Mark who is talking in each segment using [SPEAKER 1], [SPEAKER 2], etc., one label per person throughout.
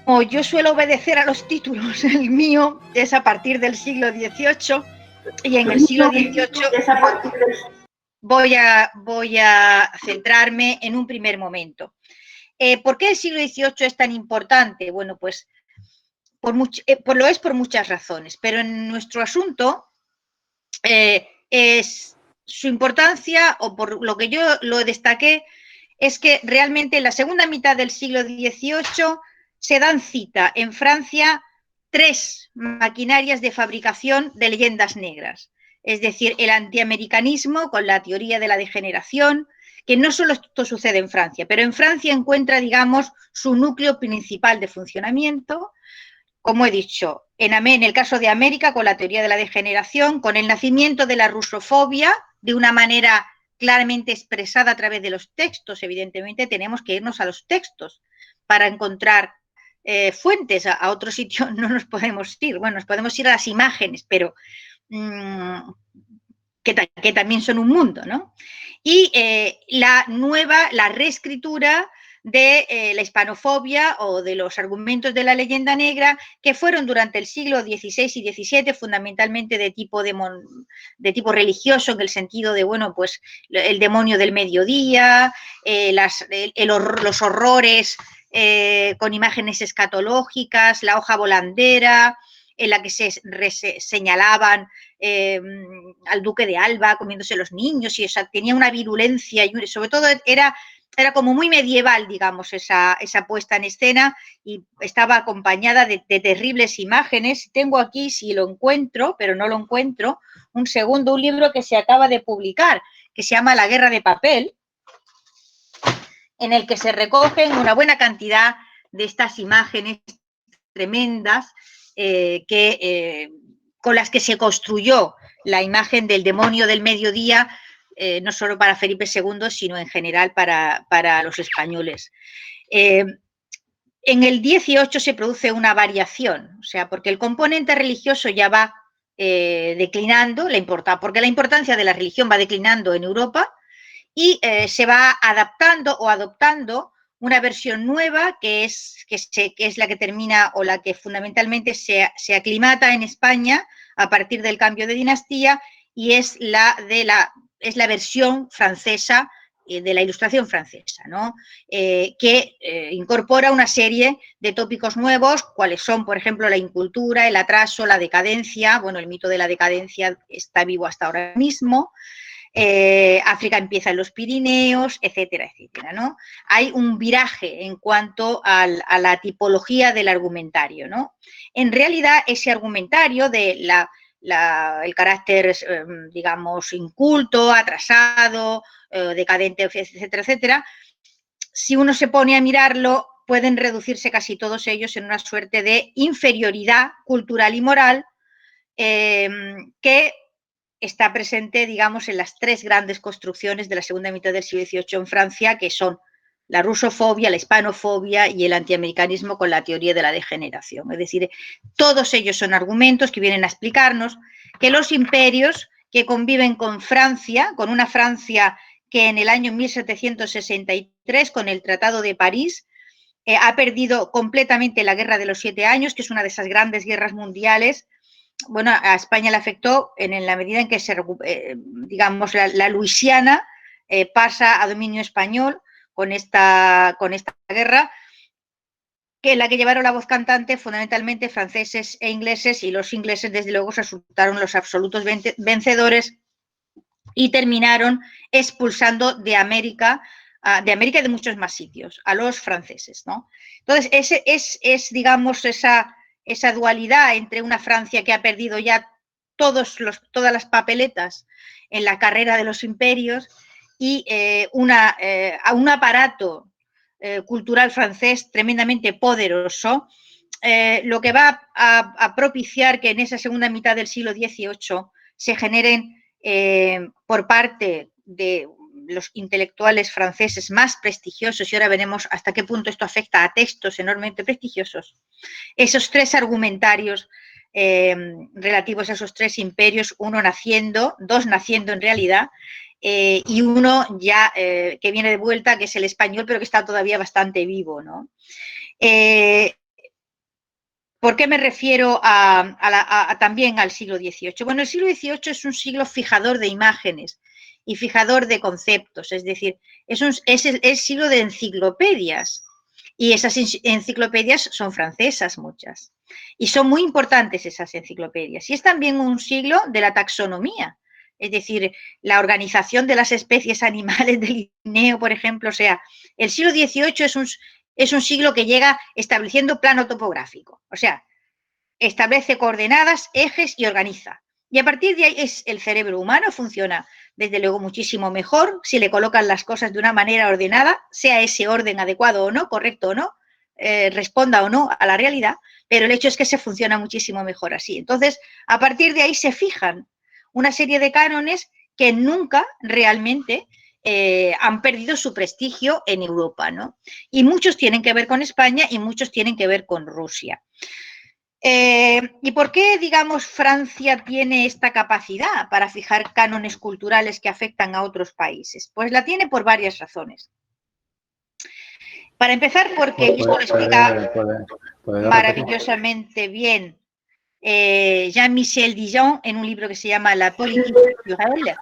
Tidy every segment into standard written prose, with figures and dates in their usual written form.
[SPEAKER 1] Como yo suelo obedecer a los títulos, el mío es a partir del siglo XVIII y en el siglo XVIII voy a centrarme en un primer momento. ¿Por qué el siglo XVIII es tan importante? Bueno, pues lo es por muchas razones, pero en nuestro asunto es su importancia, o por lo que yo lo destaqué, es que realmente en la segunda mitad del siglo XVIII se dan cita en Francia 3 maquinarias de fabricación de leyendas negras. Es decir, el antiamericanismo con la teoría de la degeneración, que no solo esto sucede en Francia, pero en Francia encuentra, digamos, su núcleo principal de funcionamiento. Como he dicho, en el caso de América, con la teoría de la degeneración, con el nacimiento de la rusofobia, de una manera claramente expresada a través de los textos. Evidentemente tenemos que irnos a los textos para encontrar fuentes. A otro sitio no nos podemos ir. Bueno, nos podemos ir a las imágenes, pero que también son un mundo, ¿no? Y la reescritura de la hispanofobia o de los argumentos de la leyenda negra, que fueron durante el siglo XVI y XVII fundamentalmente de tipo religioso, en el sentido de, bueno, pues el demonio del mediodía, los horrores con imágenes escatológicas, la hoja volandera, en la que se señalaban al duque de Alba comiéndose los niños, y tenía una virulencia, y sobre todo era como muy medieval, digamos, esa puesta en escena, y estaba acompañada de terribles imágenes. Tengo aquí, si lo encuentro, pero no lo encuentro, un libro que se acaba de publicar, que se llama La guerra de papel, en el que se recogen una buena cantidad de estas imágenes tremendas con las que se construyó la imagen del demonio del mediodía, no solo para Felipe II, sino en general para los españoles. En el 18 se produce una variación, o sea, porque el componente religioso ya va declinando, porque la importancia de la religión va declinando en Europa, y se va adaptando o adoptando una versión nueva que es la que termina, o la que fundamentalmente se aclimata en España a partir del cambio de dinastía, y es la versión francesa, de la Ilustración francesa, ¿no? Que incorpora una serie de tópicos nuevos, cuales son, por ejemplo, la incultura, el atraso, la decadencia. Bueno, el mito de la decadencia está vivo hasta ahora mismo. África empieza en los Pirineos, etcétera, etcétera, ¿no? Hay un viraje en cuanto a la tipología del argumentario, ¿no? En realidad, ese argumentario de el carácter, digamos, inculto, atrasado, decadente, etcétera, etcétera, si uno se pone a mirarlo, pueden reducirse casi todos ellos en una suerte de inferioridad cultural y moral que está presente, digamos, en las 3 grandes construcciones de la segunda mitad del siglo XVIII en Francia, que son la rusofobia, la hispanofobia y el antiamericanismo con la teoría de la degeneración. Es decir, todos ellos son argumentos que vienen a explicarnos que los imperios que conviven con Francia, con una Francia que en el año 1763, con el Tratado de París, ha perdido completamente la Guerra de los 7 Años, que es una de esas grandes guerras mundiales. Bueno, a España le afectó en la medida en que digamos, la Luisiana pasa a dominio español con esta guerra, en la que llevaron la voz cantante fundamentalmente franceses e ingleses, y los ingleses, desde luego, resultaron los absolutos vencedores y terminaron expulsando de América y de muchos más sitios a los franceses, ¿no? Entonces, es digamos, esa dualidad entre una Francia que ha perdido ya todas las papeletas en la carrera de los imperios, y un aparato cultural francés tremendamente poderoso, lo que va a propiciar que en esa segunda mitad del siglo XVIII se generen por parte de los intelectuales franceses más prestigiosos, y ahora veremos hasta qué punto esto afecta a textos enormemente prestigiosos, esos 3 argumentarios relativos a esos 3 imperios, 2 naciendo en realidad, y uno ya que viene de vuelta, que es el español, pero que está todavía bastante vivo, ¿no? ¿Por qué me refiero también al siglo XVIII? Bueno, el siglo XVIII es un siglo fijador de imágenes y fijador de conceptos, es decir, es el siglo de enciclopedias, y esas enciclopedias son francesas muchas, y son muy importantes esas enciclopedias. Y es también un siglo de la taxonomía, es decir, la organización de las especies animales del Linneo, por ejemplo. O sea, el siglo XVIII es un siglo que llega estableciendo plano topográfico, o sea, establece coordenadas, ejes y organiza. Y a partir de ahí el cerebro humano funciona, desde luego, muchísimo mejor si le colocan las cosas de una manera ordenada, sea ese orden adecuado o no, correcto o no, responda o no a la realidad, pero el hecho es que se funciona muchísimo mejor así. Entonces, a partir de ahí se fijan una serie de cánones que nunca realmente han perdido su prestigio en Europa, ¿no? Y muchos tienen que ver con España y muchos tienen que ver con Rusia. ¿Y por qué, digamos, Francia tiene esta capacidad para fijar cánones culturales que afectan a otros países? Pues la tiene por varias razones. Para empezar, porque esto lo explica maravillosamente bien Jean-Michel Dijon en un libro que se llama La politique culturelle,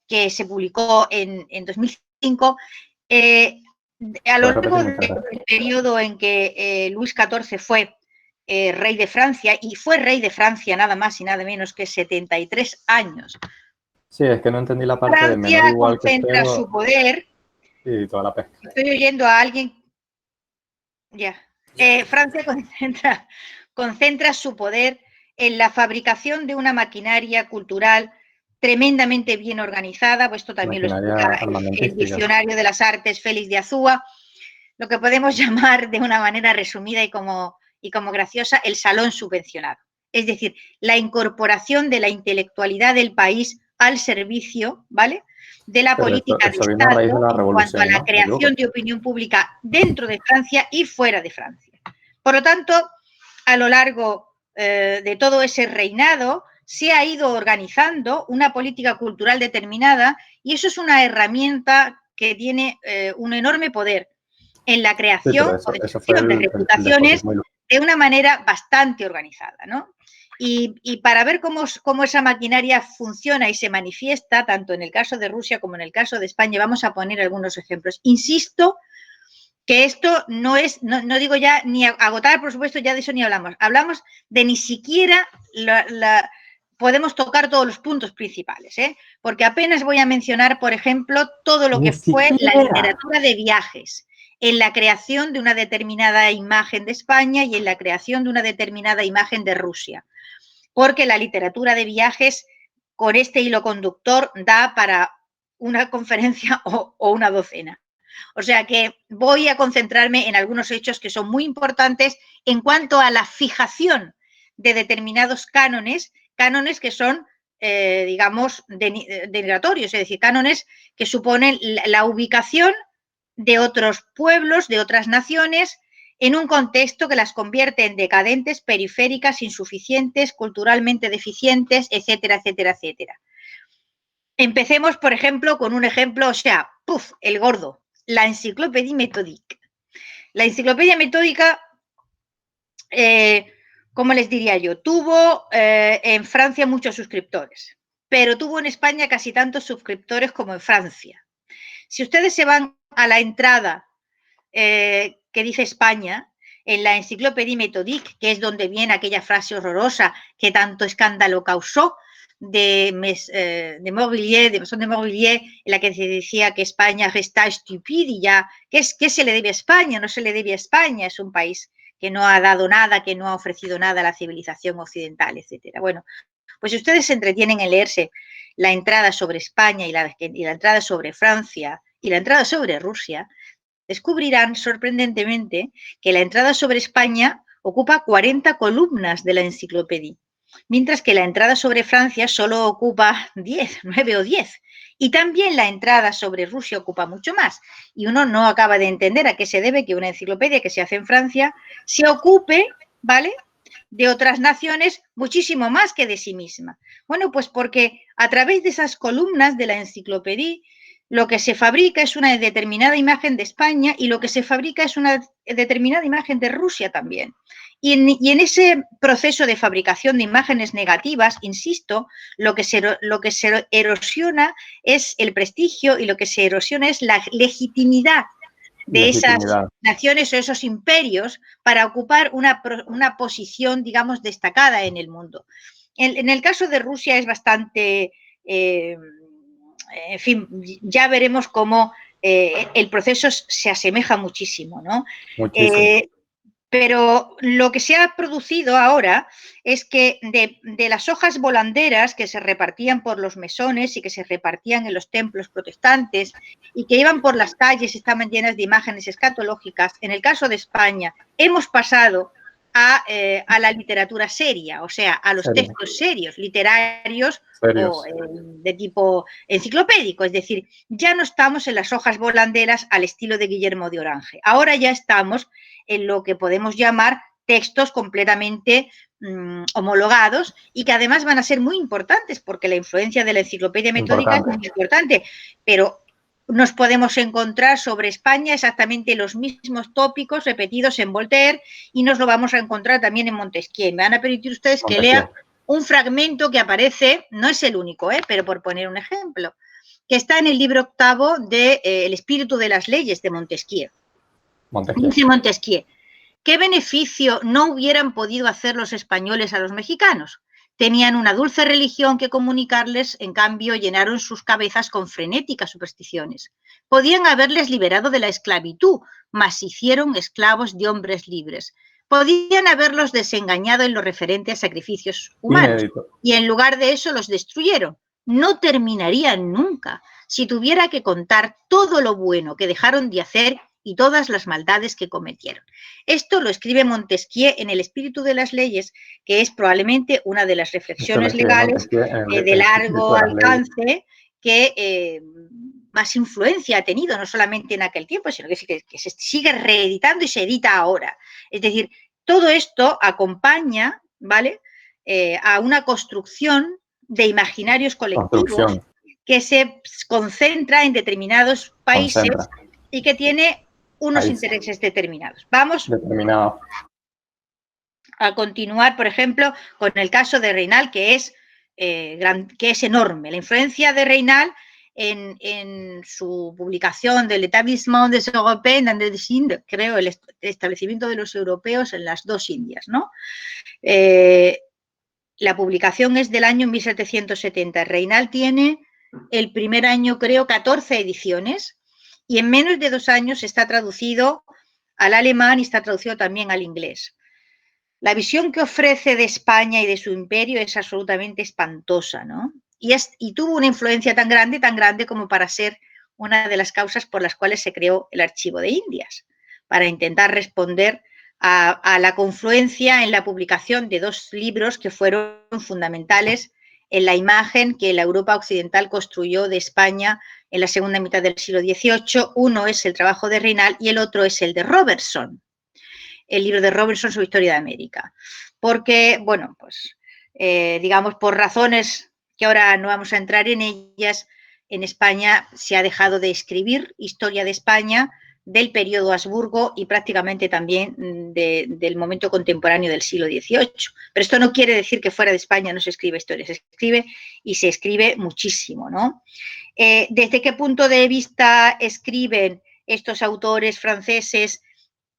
[SPEAKER 1] que se publicó en 2005. A lo largo del periodo en que Luis XIV fue rey de Francia, y fue rey de Francia nada más y nada menos que 73 años.
[SPEAKER 2] Sí, es que no entendí la parte de menor igual que
[SPEAKER 1] concentra su poder.
[SPEAKER 2] Y toda la pesca.
[SPEAKER 1] Estoy oyendo a alguien. Ya. Francia concentra su poder en la fabricación de una maquinaria cultural tremendamente bien organizada, pues esto también lo explica el Diccionario de las Artes Félix de Azúa, lo que podemos llamar de una manera resumida y como graciosa, el salón subvencionado. Es decir, la incorporación de la intelectualidad del país al servicio, ¿vale?, de la política de Estado en cuanto a la creación de opinión pública dentro de Francia y fuera de Francia. Por lo tanto, a lo largo de todo ese reinado se ha ido organizando una política cultural determinada, y eso es una herramienta que tiene un enorme poder en la creación o destrucción de reputaciones de una manera bastante organizada, ¿no? Y para ver cómo esa maquinaria funciona y se manifiesta, tanto en el caso de Rusia como en el caso de España, vamos a poner algunos ejemplos. Insisto que esto no es, no digo ya ni agotar, por supuesto, ya de eso ni hablamos. Hablamos de ni siquiera podemos tocar todos los puntos principales, porque apenas voy a mencionar, por ejemplo, todo lo que fue la literatura de viajes, en la creación de una determinada imagen de España y en la creación de una determinada imagen de Rusia. Porque la literatura de viajes, con este hilo conductor, da para una conferencia o una docena. O sea que voy a concentrarme en algunos hechos que son muy importantes en cuanto a la fijación de determinados cánones que son, digamos, denigratorios, es decir, cánones que suponen la ubicación de otros pueblos, de otras naciones, en un contexto que las convierte en decadentes, periféricas, insuficientes, culturalmente deficientes, etcétera, etcétera, etcétera. Empecemos, por ejemplo, con un ejemplo, o sea, el gordo, la Encyclopédie Méthodique. La Enciclopedia Metódica, ¿cómo les diría yo? Tuvo en Francia muchos suscriptores, pero tuvo en España casi tantos suscriptores como en Francia. Si ustedes se van a la entrada que dice España, en la Encyclopédie Méthodique, que es donde viene aquella frase horrorosa que tanto escándalo causó de Morvilliers, de Mason de Morvilliers, en la que se decía que España resta stupide y ya, ¿qué se le debe a España? No se le debe a España, es un país que no ha dado nada, que no ha ofrecido nada a la civilización occidental, etcétera. Bueno, pues si ustedes se entretienen en leerse la entrada sobre España y la entrada sobre Francia y la entrada sobre Rusia, descubrirán sorprendentemente que la entrada sobre España ocupa 40 columnas de la enciclopedia, mientras que la entrada sobre Francia solo ocupa 9 o 10. Y también la entrada sobre Rusia ocupa mucho más. Y uno no acaba de entender a qué se debe que una enciclopedia que se hace en Francia se ocupe, ¿vale?, de otras naciones muchísimo más que de sí misma. Bueno, pues porque a través de esas columnas de la enciclopedia lo que se fabrica es una determinada imagen de España y lo que se fabrica es una determinada imagen de Rusia también. Y en ese proceso de fabricación de imágenes negativas, insisto, lo que se erosiona es el prestigio y lo que se erosiona es la legitimidad de esas naciones o esos imperios para ocupar una posición, digamos, destacada en el mundo. En el caso de Rusia es bastante... en fin, ya veremos cómo el proceso se asemeja muchísimo, ¿no?
[SPEAKER 2] Muchísimo.
[SPEAKER 1] Pero lo que se ha producido ahora es que de las hojas volanderas que se repartían por los mesones y que se repartían en los templos protestantes y que iban por las calles y estaban llenas de imágenes escatológicas, en el caso de España hemos pasado a la literatura seria, o sea, a los textos serios, literarios o de tipo enciclopédico, es decir, ya no estamos en las hojas volanderas al estilo de Guillermo de Orange, ahora ya estamos en lo que podemos llamar textos completamente homologados y que además van a ser muy importantes porque la influencia de la enciclopedia metódica es muy importante, pero nos podemos encontrar sobre España exactamente los mismos tópicos repetidos en Voltaire y nos lo vamos a encontrar también en Montesquieu. Me van a permitir ustedes que lea un fragmento que aparece, no es el único, pero por poner un ejemplo, que está en el libro 8 de El espíritu de las leyes de Montesquieu. Dice Montesquieu, ¿qué beneficio no hubieran podido hacer los españoles a los mexicanos? Tenían una dulce religión que comunicarles, en cambio llenaron sus cabezas con frenéticas supersticiones. Podían haberles liberado de la esclavitud, mas hicieron esclavos de hombres libres. Podían haberlos desengañado en lo referente a sacrificios humanos y en lugar de eso los destruyeron. No terminarían nunca si tuviera que contar todo lo bueno que dejaron de hacer y todas las maldades que cometieron. Esto lo escribe Montesquieu en El espíritu de las leyes, que es probablemente una de las reflexiones legales de largo alcance que más influencia ha tenido, no solamente en aquel tiempo, sino que se sigue reeditando y se edita ahora. Es decir, todo esto acompaña, ¿vale?, a una construcción de imaginarios colectivos que se concentra en determinados países y que tiene unos intereses determinados. Vamos a continuar, por ejemplo, con el caso de Raynal, que es enorme. La influencia de Raynal en su publicación del Établissement des Européens dans les Indes, creo, el establecimiento de los europeos en las dos Indias, ¿no? La publicación es del año 1770. Raynal tiene el primer año, creo, 14 ediciones, y en menos de 2 años está traducido al alemán y está traducido también al inglés. La visión que ofrece de España y de su imperio es absolutamente espantosa, ¿no? Y tuvo una influencia tan grande como para ser una de las causas por las cuales se creó el Archivo de Indias, para intentar responder a la confluencia en la publicación de 2 libros que fueron fundamentales en la imagen que la Europa occidental construyó de España en la segunda mitad del siglo XVIII. Uno es el trabajo de Raynal y el otro es el de Robertson, el libro de Robertson sobre Historia de América. Porque, bueno, pues, digamos, por razones que ahora no vamos a entrar en ellas, en España se ha dejado de escribir historia de España del periodo Habsburgo y prácticamente también del momento contemporáneo del siglo XVIII. Pero esto no quiere decir que fuera de España no se escribe historia, se escribe y se escribe muchísimo, ¿no? ¿Desde qué punto de vista escriben estos autores franceses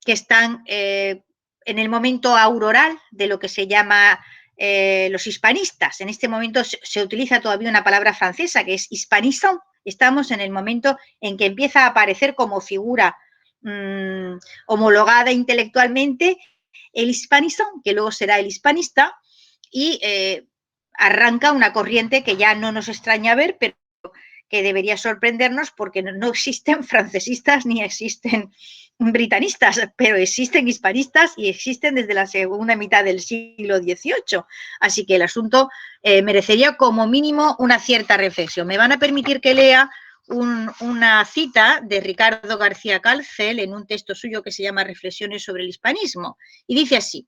[SPEAKER 1] que están en el momento auroral de lo que se llama los hispanistas? En este momento se utiliza todavía una palabra francesa que es hispanisant. Estamos en el momento en que empieza a aparecer como figura homologada intelectualmente el hispanisant, que luego será el hispanista, y arranca una corriente que ya no nos extraña ver, pero que debería sorprendernos porque no existen francesistas ni existen britanistas, pero existen hispanistas y existen desde la segunda mitad del siglo XVIII. Así que el asunto merecería como mínimo una cierta reflexión. Me van a permitir que lea una cita de Ricardo García Cárcel en un texto suyo que se llama Reflexiones sobre el hispanismo. Y dice así: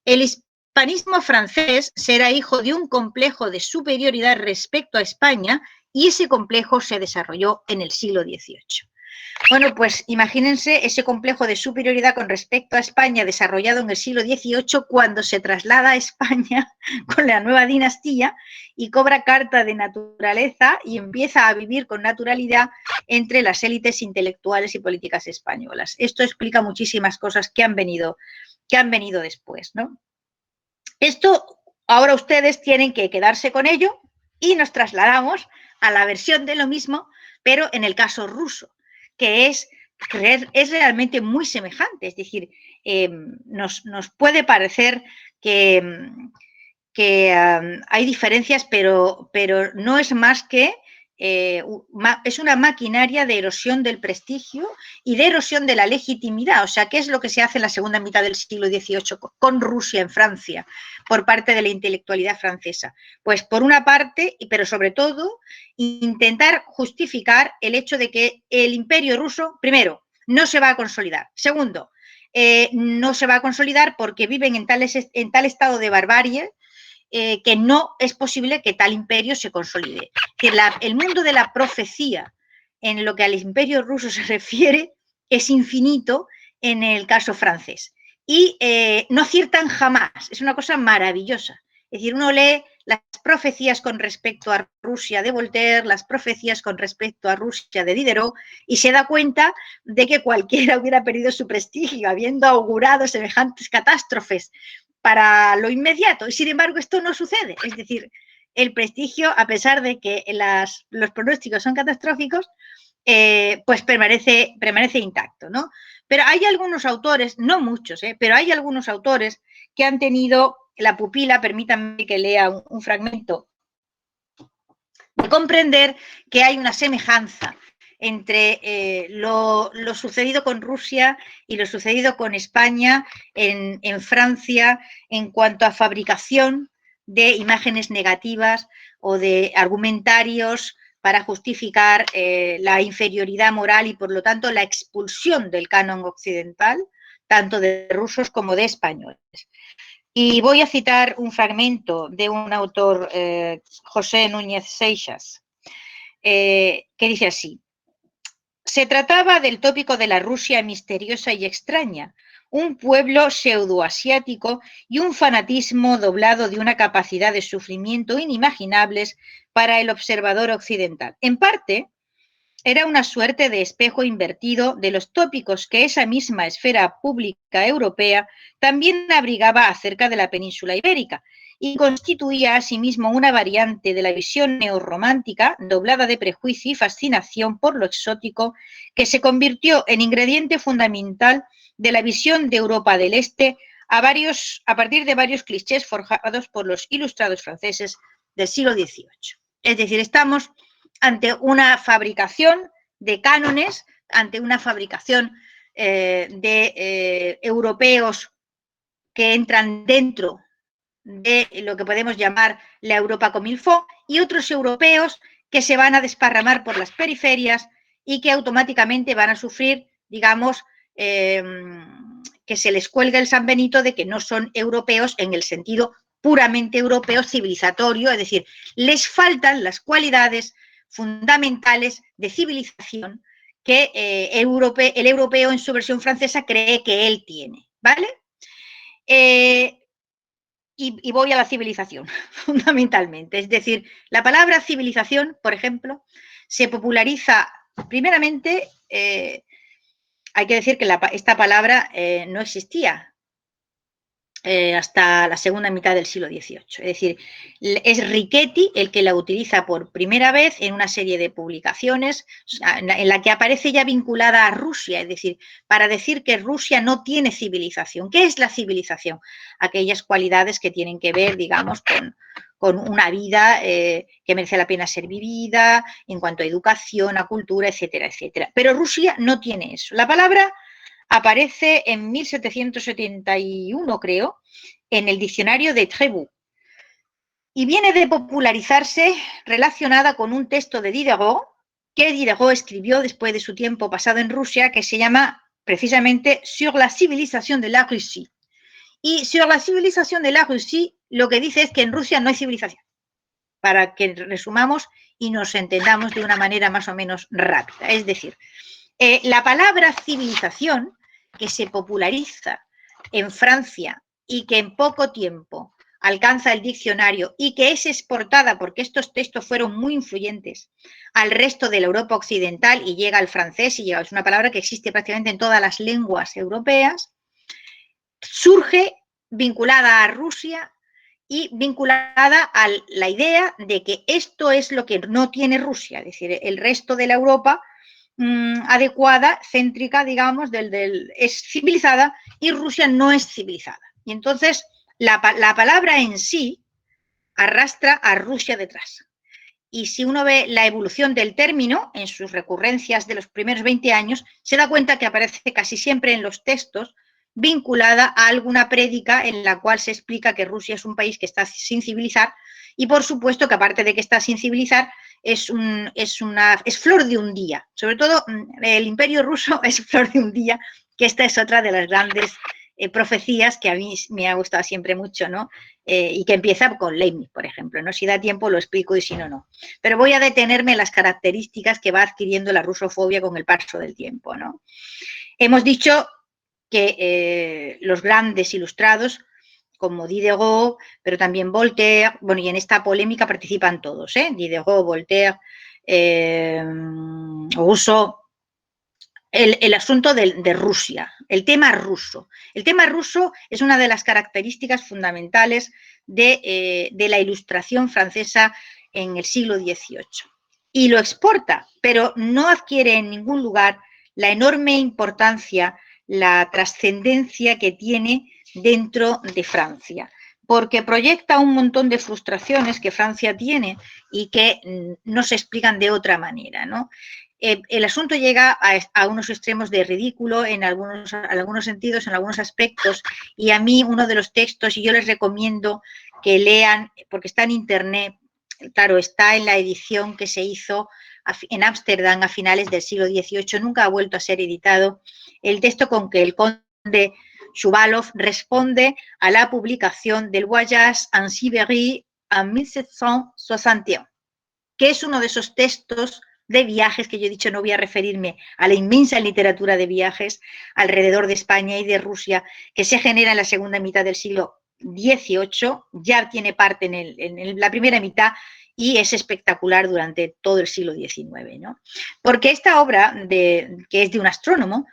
[SPEAKER 1] el hispanismo francés será hijo de un complejo de superioridad respecto a España y ese complejo se desarrolló en el siglo XVIII. Bueno, pues imagínense ese complejo de superioridad con respecto a España desarrollado en el siglo XVIII cuando se traslada a España con la nueva dinastía y cobra carta de naturaleza y empieza a vivir con naturalidad entre las élites intelectuales y políticas españolas. Esto explica muchísimas cosas que han venido después, ¿no? Esto ahora ustedes tienen que quedarse con ello y nos trasladamos a la versión de lo mismo, pero en el caso ruso, que es realmente muy semejante. Es decir, nos puede parecer que hay diferencias, pero no es más que es una maquinaria de erosión del prestigio y de erosión de la legitimidad. O sea, ¿qué es lo que se hace en la segunda mitad del siglo XVIII con Rusia en Francia por parte de la intelectualidad francesa? Pues por una parte, pero sobre todo, intentar justificar el hecho de que el imperio ruso, primero, no se va a consolidar. Segundo, no se va a consolidar porque viven en tal estado de barbarie que no es posible que tal imperio se consolide. Que el mundo de la profecía, en lo que al imperio ruso se refiere, es infinito en el caso francés. Y no aciertan jamás, es una cosa maravillosa. Es decir, uno lee las profecías con respecto a Rusia de Voltaire, las profecías con respecto a Rusia de Diderot, y se da cuenta de que cualquiera hubiera perdido su prestigio habiendo augurado semejantes catástrofes para lo inmediato, y sin embargo esto no sucede. Es decir, el prestigio, a pesar de que los pronósticos son catastróficos, pues permanece intacto, ¿no? Pero hay algunos autores, no muchos, pero hay algunos autores que han tenido la pupila, permítanme que lea un fragmento, de comprender que hay una semejanza entre lo sucedido con Rusia y lo sucedido con España en Francia en cuanto a fabricación de imágenes negativas o de argumentarios para justificar la inferioridad moral y, por lo tanto, la expulsión del canon occidental, tanto de rusos como de españoles. Y voy a citar un fragmento de un autor, José Núñez Seixas, que dice así: se trataba del tópico de la Rusia misteriosa y extraña, un pueblo pseudoasiático y un fanatismo doblado de una capacidad de sufrimiento inimaginables para el observador occidental. En parte, era una suerte de espejo invertido de los tópicos que esa misma esfera pública europea también abrigaba acerca de la península ibérica, y constituía asimismo una variante de la visión neorromántica, doblada de prejuicio y fascinación por lo exótico, que se convirtió en ingrediente fundamental de la visión de Europa del Este a partir de varios clichés forjados por los ilustrados franceses del siglo XVIII. Es decir, estamos ante una fabricación de cánones, ante una fabricación de europeos que entran dentro de lo que podemos llamar la Europa Comilfo, y otros europeos que se van a desparramar por las periferias y que automáticamente van a sufrir, digamos, que se les cuelgue el San Benito de que no son europeos en el sentido puramente europeo civilizatorio, es decir, les faltan las cualidades fundamentales de civilización que el europeo en su versión francesa cree que él tiene, ¿vale? Y voy a la civilización, fundamentalmente. Es decir, la palabra civilización, por ejemplo, se populariza primeramente, hay que decir que esta palabra no existía hasta la segunda mitad del siglo XVIII. Es decir, es Richetti el que la utiliza por primera vez en una serie de publicaciones en la que aparece ya vinculada a Rusia, es decir, para decir que Rusia no tiene civilización. ¿Qué es la civilización? Aquellas cualidades que tienen que ver, digamos, con una vida que merece la pena ser vivida en cuanto a educación, a cultura, etcétera, etcétera. Pero Rusia no tiene eso. La palabra aparece en 1771, creo, en el diccionario de Trébus, y viene de popularizarse relacionada con un texto de Diderot, que Diderot escribió después de su tiempo pasado en Rusia, que se llama precisamente Sur la civilización de la Russie. Y Sur la civilización de la Russie lo que dice es que en Rusia no hay civilización, para que resumamos y nos entendamos de una manera más o menos rápida. Es decir, la palabra civilización, que se populariza en Francia y que en poco tiempo alcanza el diccionario y que es exportada, porque estos textos fueron muy influyentes, al resto de la Europa occidental y llega al francés, y es una palabra que existe prácticamente en todas las lenguas europeas, surge vinculada a Rusia y vinculada a la idea de que esto es lo que no tiene Rusia, es decir, el resto de la Europa adecuada, céntrica, digamos, es civilizada y Rusia no es civilizada. Y entonces la palabra en sí arrastra a Rusia detrás. Y si uno ve la evolución del término en sus recurrencias de los primeros 20 años, se da cuenta que aparece casi siempre en los textos vinculada a alguna prédica en la cual se explica que Rusia es un país que está sin civilizar y por supuesto que aparte de que está sin civilizar es flor de un día. Sobre todo el Imperio ruso es flor de un día, que esta es otra de las grandes profecías que a mí me ha gustado siempre mucho, ¿no? Y que empieza con Leibniz, por ejemplo, ¿no? Si da tiempo lo explico y si no, no. Pero voy a detenerme en las características que va adquiriendo la rusofobia con el paso del tiempo, ¿no? Hemos dicho que los grandes ilustrados, como Diderot, pero también Voltaire, bueno, y en esta polémica participan todos, Diderot, Voltaire, Rousseau, el asunto de Rusia, el tema ruso. El tema ruso es una de las características fundamentales de la ilustración francesa en el siglo XVIII. Y lo exporta, pero no adquiere en ningún lugar la enorme importancia, la trascendencia que tiene dentro de Francia, porque proyecta un montón de frustraciones que Francia tiene y que no se explican de otra manera, ¿no? El asunto llega a unos extremos de ridículo en algunos sentidos, en algunos aspectos, y a mí uno de los textos, y yo les recomiendo que lean, porque está en internet, claro, está en la edición que se hizo en Ámsterdam a finales del siglo XVIII, nunca ha vuelto a ser editado, el texto con que el conde Shuvalov responde a la publicación del Voyage en Sibérie en 1761, que es uno de esos textos de viajes que yo he dicho, no voy a referirme a la inmensa literatura de viajes alrededor de España y de Rusia que se genera en la segunda mitad del siglo XVIII, ya tiene parte en la primera mitad y es espectacular durante todo el siglo XIX, ¿no? Porque esta obra, que es de un astrónomo,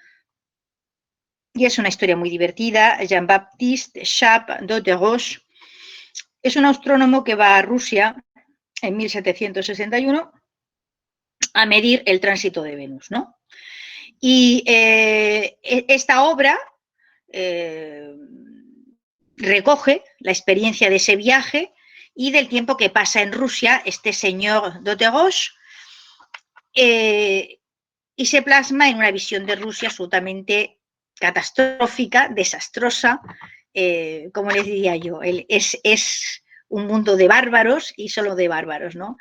[SPEAKER 1] y es una historia muy divertida, Jean-Baptiste Chappe d'Auteroche, es un astrónomo que va a Rusia en 1761 a medir el tránsito de Venus, ¿no? Y esta obra recoge la experiencia de ese viaje y del tiempo que pasa en Rusia este señor d'Auteroche y se plasma en una visión de Rusia absolutamente catastrófica, desastrosa, como les diría yo, es un mundo de bárbaros y solo de bárbaros, ¿no?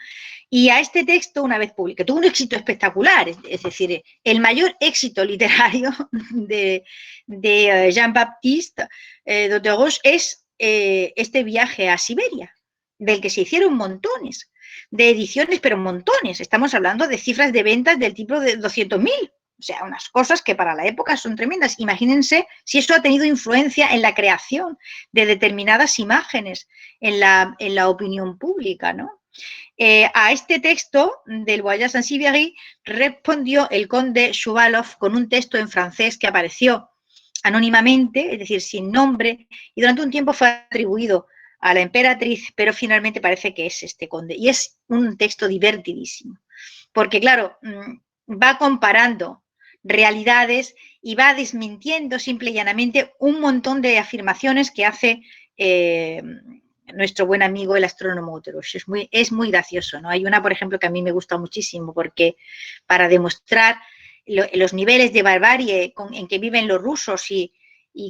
[SPEAKER 1] Y a este texto, una vez publicado, tuvo un éxito espectacular, es decir, el mayor éxito literario de Jean-Baptiste d'Auteroche es este viaje a Siberia, del que se hicieron montones de ediciones, pero montones. Estamos hablando de cifras de ventas del tipo de 200.000. O sea, unas cosas que para la época son tremendas. Imagínense si eso ha tenido influencia en la creación de determinadas imágenes en la opinión pública, ¿no? A este texto del Voyage en Sibérie respondió el conde Shuvalov con un texto en francés que apareció anónimamente, es decir, sin nombre, y durante un tiempo fue atribuido a la emperatriz, pero finalmente parece que es este conde. Y es un texto divertidísimo, porque claro, va comparando realidades y va desmintiendo simple y llanamente un montón de afirmaciones que hace nuestro buen amigo el astrónomo Auteroche. Es muy gracioso, ¿no? Hay una, por ejemplo, que a mí me gusta muchísimo porque para demostrar los niveles de barbarie en que viven los rusos y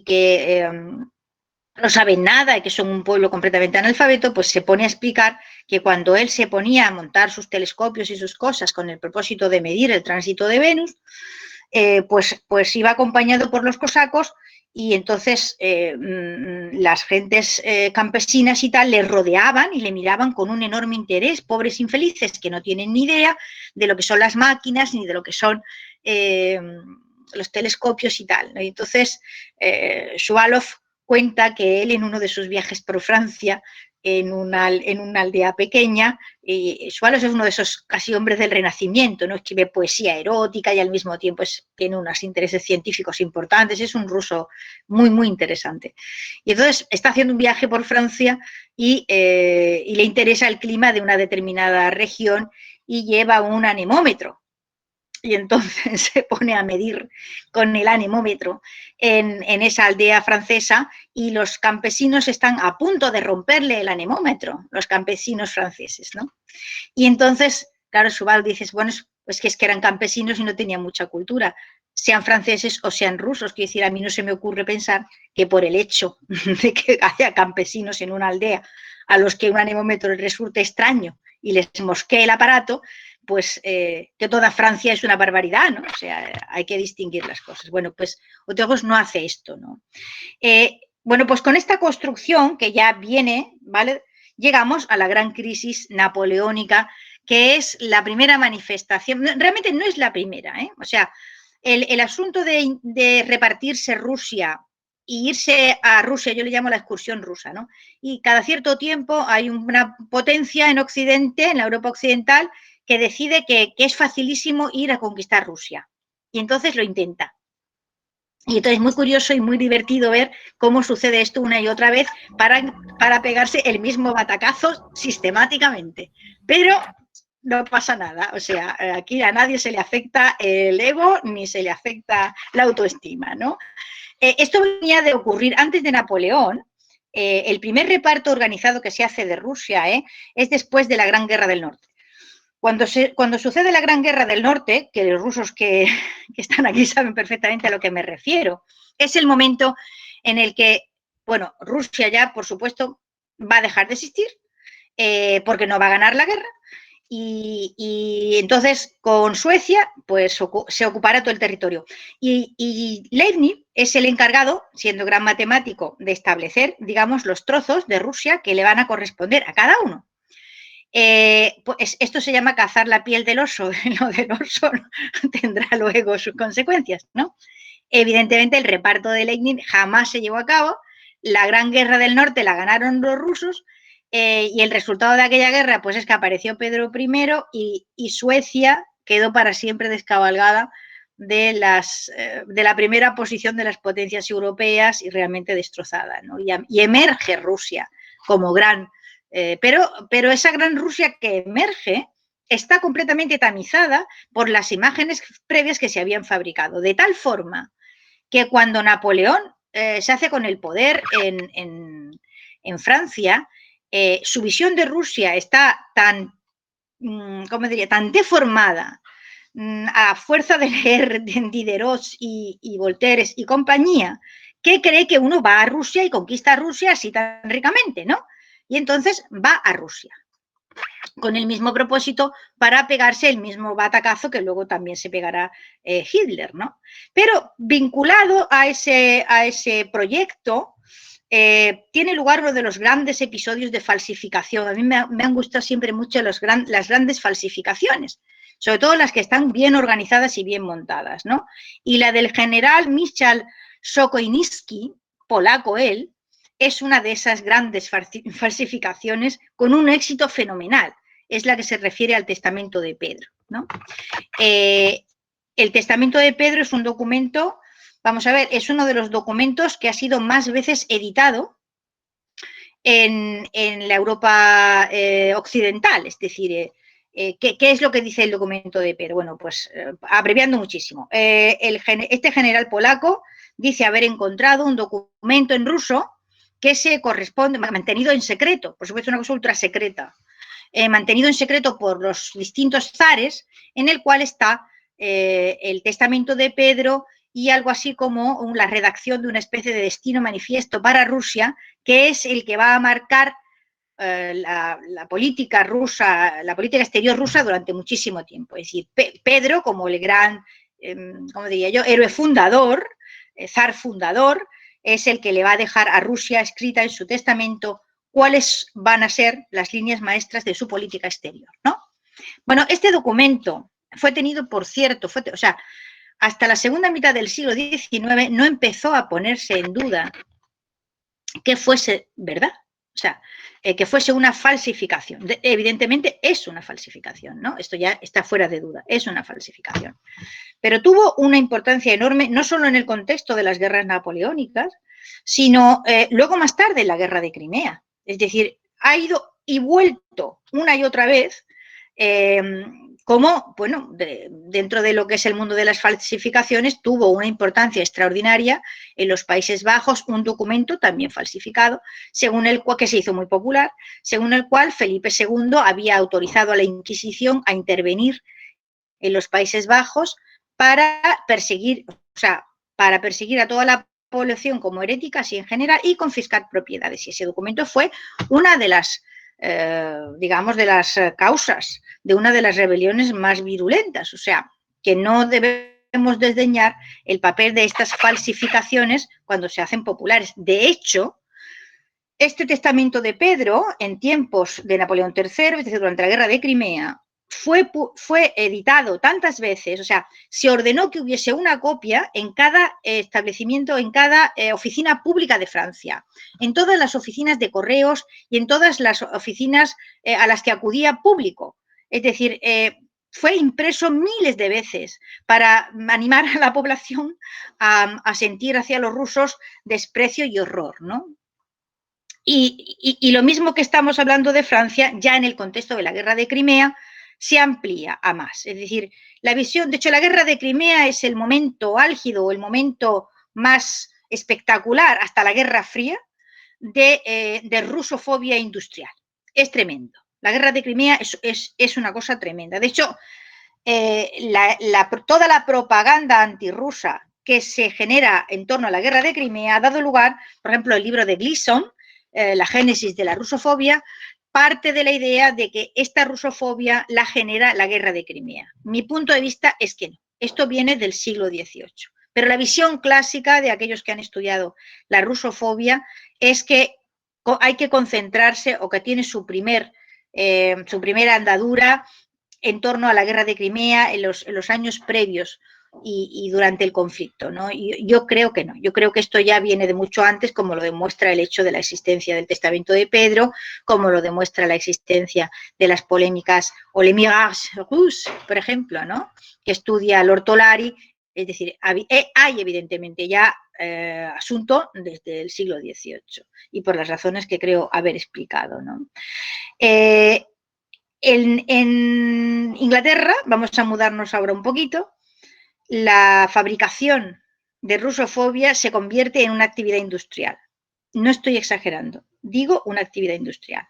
[SPEAKER 1] que no saben nada y que son un pueblo completamente analfabeto, pues se pone a explicar que cuando él se ponía a montar sus telescopios y sus cosas con el propósito de medir el tránsito de Venus, pues iba acompañado por los cosacos y entonces las gentes campesinas y tal le rodeaban y le miraban con un enorme interés, pobres infelices que no tienen ni idea de lo que son las máquinas ni de lo que son los telescopios y tal, ¿no? Y entonces Shuvalov cuenta que él en uno de sus viajes por Francia, en una aldea pequeña, y Shuvalov es uno de esos casi hombres del Renacimiento, ¿no? Escribe poesía erótica y al mismo tiempo tiene unos intereses científicos importantes, es un ruso muy, muy interesante. Y entonces está haciendo un viaje por Francia y le interesa el clima de una determinada región y lleva un anemómetro. Y entonces se pone a medir con el anemómetro en esa aldea francesa y los campesinos están a punto de romperle el anemómetro, los campesinos franceses, ¿no? Y entonces, claro, Shuvalov dice, bueno, pues que es que eran campesinos y no tenían mucha cultura, sean franceses o sean rusos. Quiero decir, a mí no se me ocurre pensar que por el hecho de que haya campesinos en una aldea a los que un anemómetro les resulte extraño y les mosquee el aparato, pues que toda Francia es una barbaridad, ¿no? O sea, hay que distinguir las cosas. Bueno, pues Otegos no hace esto, ¿no? Bueno, pues con esta construcción que ya viene, ¿vale? Llegamos a la gran crisis napoleónica, que es la primera manifestación, realmente no es la primera, ¿eh? O sea, el asunto de repartirse Rusia y irse a Rusia, yo le llamo la excursión rusa, ¿no? Y cada cierto tiempo hay una potencia en Occidente, en la Europa occidental, que decide que es facilísimo ir a conquistar Rusia. Y entonces lo intenta. Y entonces es muy curioso y muy divertido ver cómo sucede esto una y otra vez para pegarse el mismo batacazo sistemáticamente. Pero no pasa nada, o sea, aquí a nadie se le afecta el ego ni se le afecta la autoestima, ¿no? Esto venía de ocurrir antes de Napoleón. El primer reparto organizado que se hace de Rusia es después de la Gran Guerra del Norte. Cuando sucede la Gran Guerra del Norte, que los rusos que están aquí saben perfectamente a lo que me refiero, es el momento en el que, bueno, Rusia ya, por supuesto, va a dejar de existir porque no va a ganar la guerra y entonces con Suecia pues se ocupará todo el territorio. Y Leibniz es el encargado, siendo gran matemático, de establecer, digamos, los trozos de Rusia que le van a corresponder a cada uno. Pues esto se llama cazar la piel del oso. Lo del oso tendrá luego sus consecuencias, ¿no? Evidentemente el reparto de Lenin jamás se llevó a cabo. La Gran Guerra del Norte la ganaron los rusos y el resultado de aquella guerra pues es que apareció Pedro I y Suecia quedó para siempre descabalgada de la primera posición de las potencias europeas y realmente destrozada, ¿no? Y emerge Rusia como gran pero esa gran Rusia que emerge está completamente tamizada por las imágenes previas que se habían fabricado, de tal forma que cuando Napoleón se hace con el poder en Francia, su visión de Rusia está tan, ¿cómo diría?, tan deformada a fuerza de leer Diderot y Voltaire y compañía, que cree que uno va a Rusia y conquista a Rusia así tan ricamente, ¿no? Y entonces va a Rusia con el mismo propósito para pegarse el mismo batacazo que luego también se pegará Hitler, ¿no? Pero vinculado a ese proyecto tiene lugar uno de los grandes episodios de falsificación. A mí me han gustado siempre mucho las grandes falsificaciones, sobre todo las que están bien organizadas y bien montadas, ¿no? Y la del general Michał Sokołowski, polaco él, es una de esas grandes falsificaciones con un éxito fenomenal. Es la que se refiere al testamento de Pedro, ¿no? El testamento de Pedro es un documento, vamos a ver, es uno de los documentos que ha sido más veces editado en la Europa occidental, es decir, ¿qué es lo que dice el documento de Pedro? Bueno, pues abreviando muchísimo. Este general polaco dice haber encontrado un documento en ruso que se corresponde, mantenido en secreto, por supuesto una cosa ultra secreta, mantenido en secreto por los distintos zares, en el cual está el testamento de Pedro y algo así como la redacción de una especie de destino manifiesto para Rusia, que es el que va a marcar la política rusa, la política exterior rusa durante muchísimo tiempo. Es decir, Pedro como el gran ¿cómo diría yo?, héroe fundador, zar fundador, es el que le va a dejar a Rusia escrita en su testamento cuáles van a ser las líneas maestras de su política exterior, ¿no? Bueno, este documento fue tenido, por cierto, o sea, hasta la segunda mitad del siglo XIX no empezó a ponerse en duda que fuese verdad, o sea, que fuese una falsificación. Evidentemente es una falsificación, ¿no? Esto ya está fuera de duda, es una falsificación. Pero tuvo una importancia enorme, no solo en el contexto de las guerras napoleónicas, sino luego más tarde en la guerra de Crimea. Es decir, ha ido y vuelto una y otra vez como, bueno, dentro de lo que es el mundo de las falsificaciones, tuvo una importancia extraordinaria en los Países Bajos, un documento también falsificado, según el cual, que se hizo muy popular, según el cual Felipe II había autorizado a la Inquisición a intervenir en los Países Bajos para perseguir, o sea, para perseguir a toda la población como herética, así en general, y confiscar propiedades. Y ese documento fue una de las, digamos, de las causas de una de las rebeliones más virulentas. O sea, que no debemos desdeñar el papel de estas falsificaciones cuando se hacen populares. De hecho, este testamento de Pedro, en tiempos de Napoleón III, es decir, durante la guerra de Crimea, fue editado tantas veces, o sea, se ordenó que hubiese una copia en cada establecimiento, en cada oficina pública de Francia, en todas las oficinas de correos y en todas las oficinas a las que acudía público. Es decir, fue impreso miles de veces para animar a la población a sentir hacia los rusos desprecio y horror, ¿no? Y lo mismo que estamos hablando de Francia, ya en el contexto de la guerra de Crimea, se amplía a más. Es decir, la visión, de hecho, la guerra de Crimea es el momento álgido, el momento más espectacular hasta la Guerra Fría de rusofobia industrial. Es tremendo. La guerra de Crimea es una cosa tremenda. De hecho, toda la propaganda antirrusa que se genera en torno a la guerra de Crimea ha dado lugar, por ejemplo, el libro de Gleason, La génesis de la rusofobia, parte de la idea de que esta rusofobia la genera la guerra de Crimea. Mi punto de vista es que no. Esto viene del siglo XVIII. Pero la visión clásica de aquellos que han estudiado la rusofobia es que hay que concentrarse, o que tiene su primera andadura en torno a la guerra de Crimea en los años previos y durante el conflicto, ¿no? Y yo creo que no, yo creo que esto ya viene de mucho antes, como lo demuestra el hecho de la existencia del testamento de Pedro, como lo demuestra la existencia de las polémicas o les mirages russes, por ejemplo, ¿no?, que estudia Lord Tolari. Es decir, hay evidentemente ya asunto desde el siglo XVIII y por las razones que creo haber explicado, ¿no? En Inglaterra, vamos a mudarnos ahora un poquito, la fabricación de rusofobia se convierte en una actividad industrial. No estoy exagerando, digo una actividad industrial.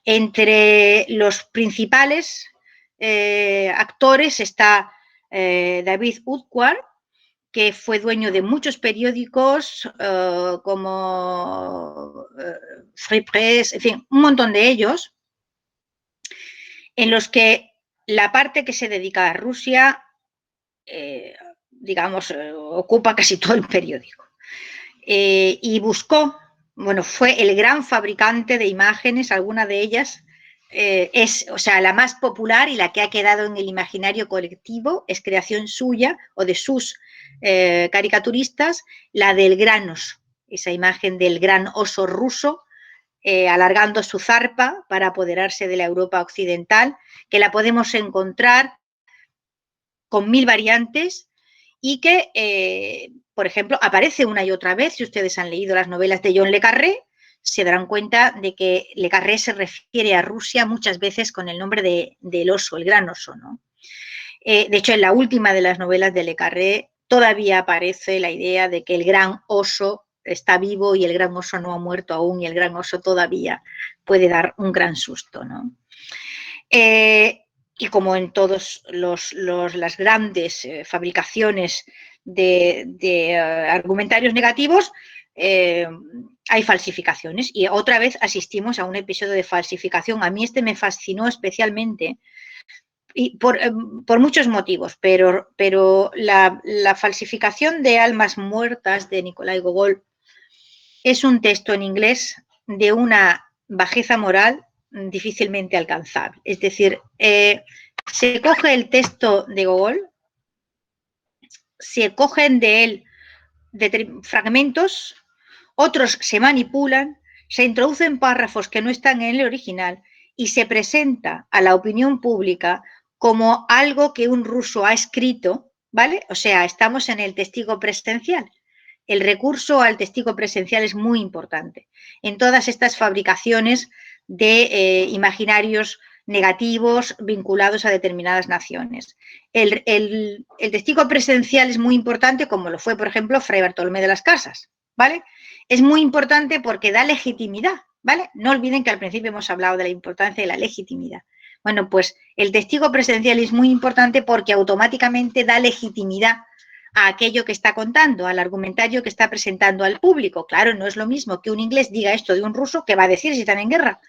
[SPEAKER 1] Entre los principales actores está David Woodward, que fue dueño de muchos periódicos como Free Press, en fin, un montón de ellos, en los que la parte que se dedica a Rusia, digamos, ocupa casi todo el periódico. Y buscó, bueno, fue el gran fabricante de imágenes, alguna de ellas es, o sea, la más popular y la que ha quedado en el imaginario colectivo, es creación suya o de sus caricaturistas, la del gran oso, esa imagen del gran oso ruso, alargando su zarpa para apoderarse de la Europa occidental, que la podemos encontrar con 1000 variantes y que, por ejemplo, aparece una y otra vez. Si ustedes han leído las novelas de John le Carré, se darán cuenta de que le Carré se refiere a Rusia muchas veces con el nombre del oso, el gran oso, ¿no? De hecho, en la última de las novelas de le Carré todavía aparece la idea de que el gran oso está vivo y el gran oso no ha muerto aún y el gran oso todavía puede dar un gran susto, ¿no? Y como en todas las grandes fabricaciones de argumentarios negativos, hay falsificaciones. Y otra vez asistimos a un episodio de falsificación. A mí este me fascinó especialmente y por muchos motivos, pero la falsificación de Almas muertas de Nikolai Gogol es un texto en inglés de una bajeza moral difícilmente alcanzable. Es decir, se coge el texto de Gogol, se cogen de él fragmentos, otros se manipulan, se introducen párrafos que no están en el original y se presenta a la opinión pública como algo que un ruso ha escrito, ¿vale? O sea, estamos en el testigo presencial. El recurso al testigo presencial es muy importante en todas estas fabricaciones de imaginarios negativos vinculados a determinadas naciones. El testigo presencial es muy importante, como lo fue, por ejemplo, Fray Bartolomé de las Casas, ¿vale? Es muy importante porque da legitimidad, ¿vale? No olviden que al principio hemos hablado de la importancia de la legitimidad. Bueno, pues el testigo presencial es muy importante porque automáticamente da legitimidad a aquello que está contando, al argumentario que está presentando al público. Claro, no es lo mismo que un inglés diga esto de un ruso, que va a decir si están en guerra,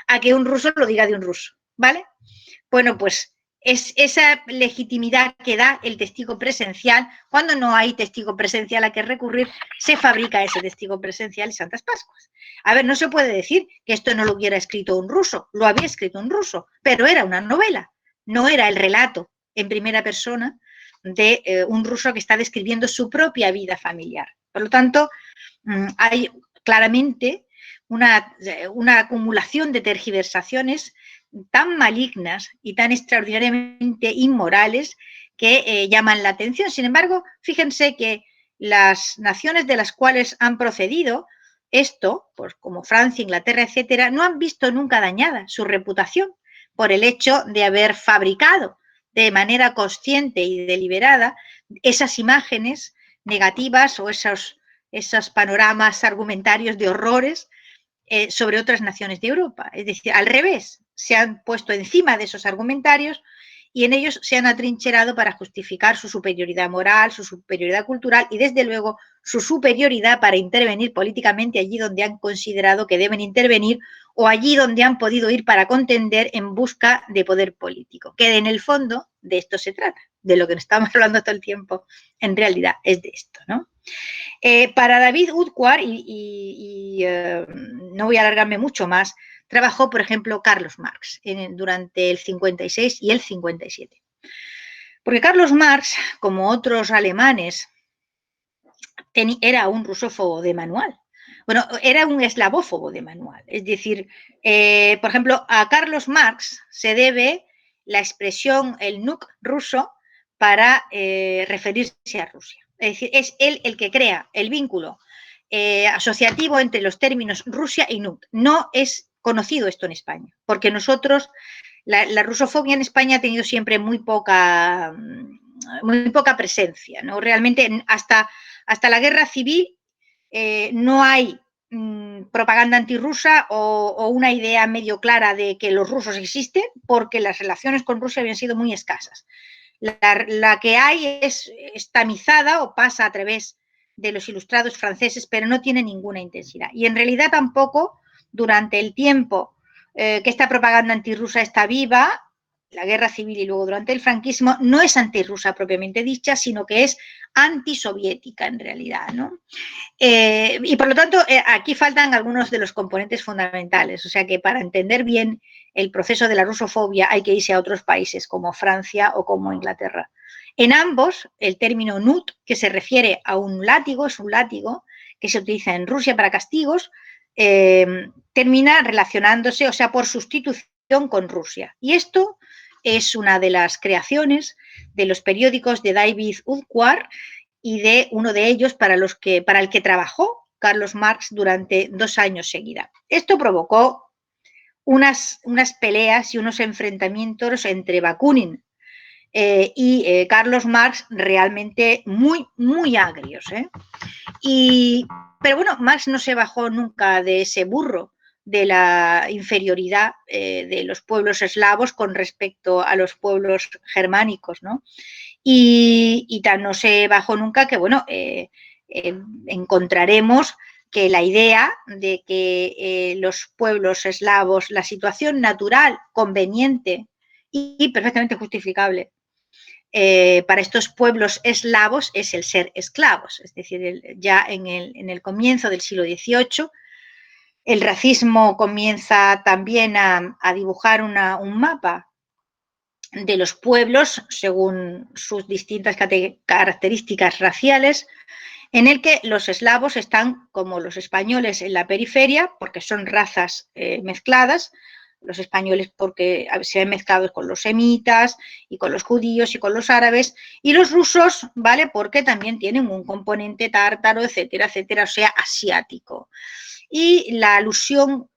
[SPEAKER 1] a que un ruso lo diga de un ruso, ¿vale? Bueno, pues es esa legitimidad que da el testigo presencial. Cuando no hay testigo presencial a que recurrir, se fabrica ese testigo presencial en Santas Pascuas. A ver, no se puede decir que esto no lo hubiera escrito un ruso, lo había escrito un ruso, pero era una novela, no era el relato en primera persona de un ruso que está describiendo su propia vida familiar. Por lo tanto, hay claramente una acumulación de tergiversaciones tan malignas y tan extraordinariamente inmorales que llaman la atención. Sin embargo, fíjense que las naciones de las cuales han procedido esto, pues como Francia, Inglaterra, etcétera, no han visto nunca dañada su reputación por el hecho de haber fabricado de manera consciente y deliberada esas imágenes negativas o esos panoramas argumentarios de horrores sobre otras naciones de Europa. Es decir, al revés, se han puesto encima de esos argumentarios y en ellos se han atrincherado para justificar su superioridad moral, su superioridad cultural y, desde luego, su superioridad para intervenir políticamente allí donde han considerado que deben intervenir o allí donde han podido ir para contender en busca de poder político. Que en el fondo de esto se trata, de lo que estamos hablando todo el tiempo, en realidad es de esto, ¿no? Para David Udvar, no voy a alargarme mucho más, trabajó, por ejemplo, Carlos Marx durante el 56 y el 57. Porque Carlos Marx, como otros alemanes, era un rusófobo de manual. Bueno, era un eslavófobo de manual. Es decir, por ejemplo, a Carlos Marx se debe la expresión el NUK ruso para referirse a Rusia. Es decir, es él el que crea el vínculo asociativo entre los términos Rusia y NUK. No es conocido esto en España, porque nosotros, la rusofobia en España ha tenido siempre muy poca presencia, ¿no? Realmente hasta la guerra civil no hay propaganda antirrusa o una idea medio clara de que los rusos existen, porque las relaciones con Rusia habían sido muy escasas. La que hay es tamizada o pasa a través de los ilustrados franceses, pero no tiene ninguna intensidad. Y en realidad tampoco durante el tiempo que esta propaganda antirrusa está viva, la guerra civil y luego durante el franquismo, no es antirrusa propiamente dicha, sino que es antisoviética en realidad, ¿no? Y por lo tanto, aquí faltan algunos de los componentes fundamentales, o sea que para entender bien el proceso de la rusofobia hay que irse a otros países como Francia o como Inglaterra. En ambos, el término nut, que se refiere a un látigo, es un látigo que se utiliza en Rusia para castigos, termina relacionándose, o sea, por sustitución con Rusia. Y esto es una de las creaciones de los periódicos de David Udvar y de uno de ellos para el que trabajó Carlos Marx durante 2 años seguidos. Esto provocó unas peleas y unos enfrentamientos entre Bakunin y Carlos Marx realmente muy, muy agrios. Pero bueno, Marx no se bajó nunca de ese burro de la inferioridad de los pueblos eslavos con respecto a los pueblos germánicos, ¿no? Y tan no se bajó nunca que, bueno, encontraremos que la idea de que los pueblos eslavos, la situación natural, conveniente y perfectamente justificable. Para estos pueblos eslavos es el ser esclavos, es decir, ya en el comienzo del siglo XVIII el racismo comienza también a dibujar un mapa de los pueblos según sus distintas características raciales, en el que los eslavos están, como los españoles, en la periferia, porque son razas mezcladas, los españoles porque se ven mezclados con los semitas y con los judíos y con los árabes, y los rusos, ¿vale? Porque también tienen un componente tártaro, etcétera, etcétera, o sea, asiático. Y la alusión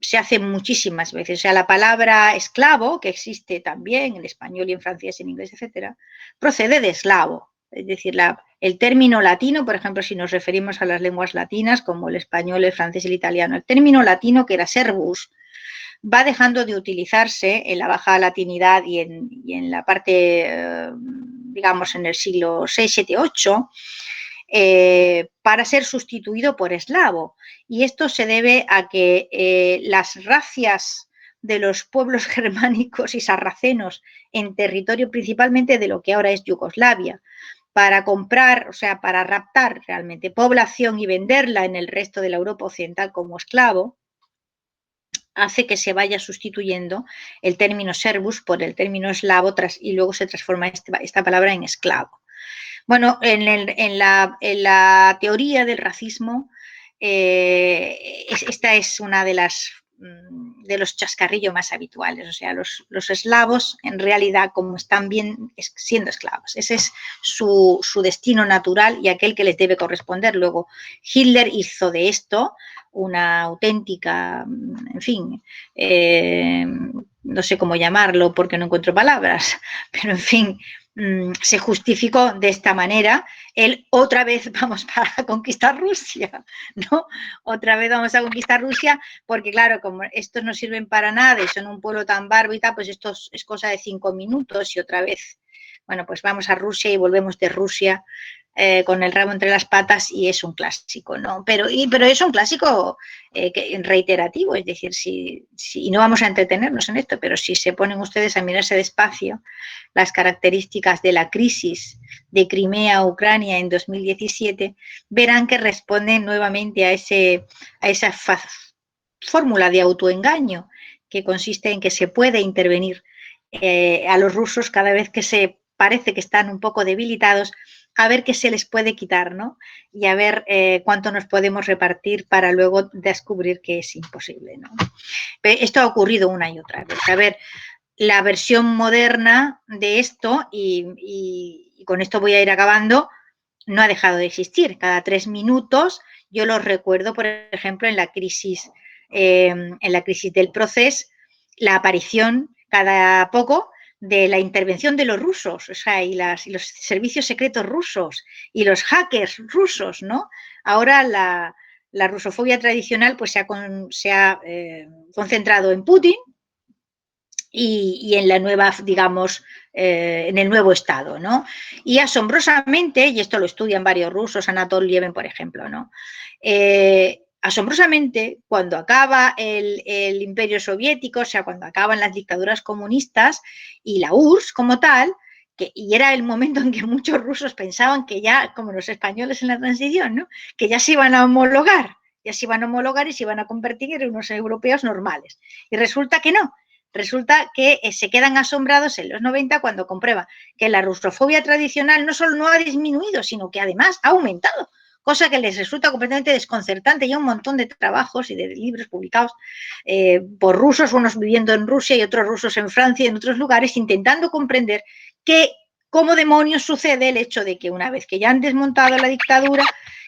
[SPEAKER 1] se hace muchísimas veces. O sea, la palabra esclavo, que existe también en español y en francés, en inglés, etcétera, procede de eslavo. Es decir, el término latino, por ejemplo, si nos referimos a las lenguas latinas, como el español, el francés y el italiano, el término latino, que era servus, va dejando de utilizarse en la baja latinidad y en la parte, digamos, en el siglo VI, VII, VIII, para ser sustituido por eslavo. Y esto se debe a que las racias de los pueblos germánicos y sarracenos en territorio principalmente de lo que ahora es Yugoslavia, para comprar, o sea, para raptar realmente población y venderla en el resto de la Europa occidental como esclavo, hace que se vaya sustituyendo el término servus por el término eslavo y luego se transforma esta palabra en esclavo. Bueno, en la teoría del racismo, esta es una de los chascarrillos más habituales. O sea, los eslavos en realidad como están bien siendo esclavos. Ese es su destino natural y aquel que les debe corresponder. Luego Hitler hizo de esto una auténtica, en fin, no sé cómo llamarlo porque no encuentro palabras, pero en fin, se justificó de esta manera. Él otra vez vamos para conquistar Rusia, ¿no? Otra vez vamos a conquistar Rusia porque claro, como estos no sirven para nada y son un pueblo tan bárbaro y tal, pues esto es cosa de 5 minutos y otra vez, bueno, pues vamos a Rusia y volvemos de Rusia con el rabo entre las patas y es un clásico, ¿no? Pero es un clásico reiterativo, es decir, y no vamos a entretenernos en esto, pero si se ponen ustedes a mirarse despacio las características de la crisis de Crimea-Ucrania en 2017, verán que responden nuevamente a esa fórmula de autoengaño que consiste en que se puede intervenir a los rusos cada vez que se parece que están un poco debilitados, a ver qué se les puede quitar, ¿no? Y a ver cuánto nos podemos repartir para luego descubrir que es imposible, ¿no? Esto ha ocurrido una y otra vez. A ver, la versión moderna de esto, y con esto voy a ir acabando, no ha dejado de existir. Cada 3 minutos, yo lo recuerdo, por ejemplo, en la crisis del proceso, la aparición cada poco de la intervención de los rusos, o sea, y los servicios secretos rusos y los hackers rusos, ¿no? Ahora la rusofobia tradicional pues se ha concentrado en Putin y en la nueva, digamos, en el nuevo Estado, ¿no? Y asombrosamente, y esto lo estudian varios rusos, Anatol Lievin, por ejemplo, ¿no? Asombrosamente, cuando acaba el Imperio Soviético, o sea, cuando acaban las dictaduras comunistas y la URSS como tal, y era el momento en que muchos rusos pensaban que ya, como los españoles en la transición, ¿no? Que ya se iban a homologar y se iban a convertir en unos europeos normales. Y resulta que no. Resulta que se quedan asombrados en los 90 cuando comprueban que la rusofobia tradicional no solo no ha disminuido, sino que además ha aumentado, cosa que les resulta completamente desconcertante. Y hay un montón de trabajos y de libros publicados por rusos, unos viviendo en Rusia y otros rusos en Francia y en otros lugares, intentando comprender cómo demonios sucede el hecho de que una vez que ya han desmontado la dictadura,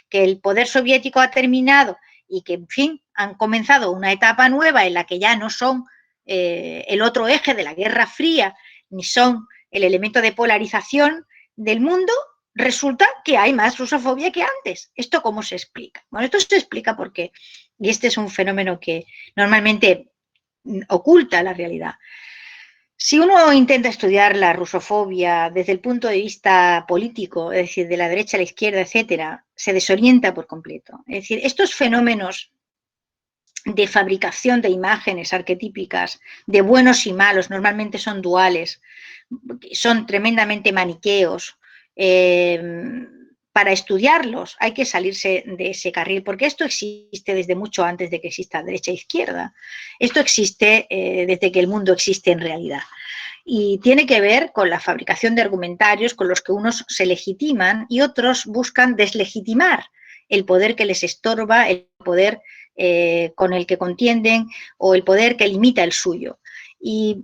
[SPEAKER 1] que el poder soviético ha terminado y que, en fin, han comenzado una etapa nueva en la que ya no son el otro eje de la Guerra Fría, ni son el elemento de polarización del mundo, resulta que hay más rusofobia que antes. ¿Esto cómo se explica? Bueno, esto se explica porque, y este es un fenómeno que normalmente oculta la realidad. Si uno intenta estudiar la rusofobia desde el punto de vista político, es decir, de la derecha a la izquierda, etcétera, se desorienta por completo. Es decir, estos fenómenos de fabricación de imágenes arquetípicas, de buenos y malos, normalmente son duales, son tremendamente maniqueos. Para estudiarlos hay que salirse de ese carril, porque esto existe desde mucho antes de que exista derecha e izquierda. Esto existe desde que el mundo existe en realidad. Y tiene que ver con la fabricación de argumentarios con los que unos se legitiman y otros buscan deslegitimar el poder que les estorba, el poder con el que contienden o el poder que limita el suyo. Y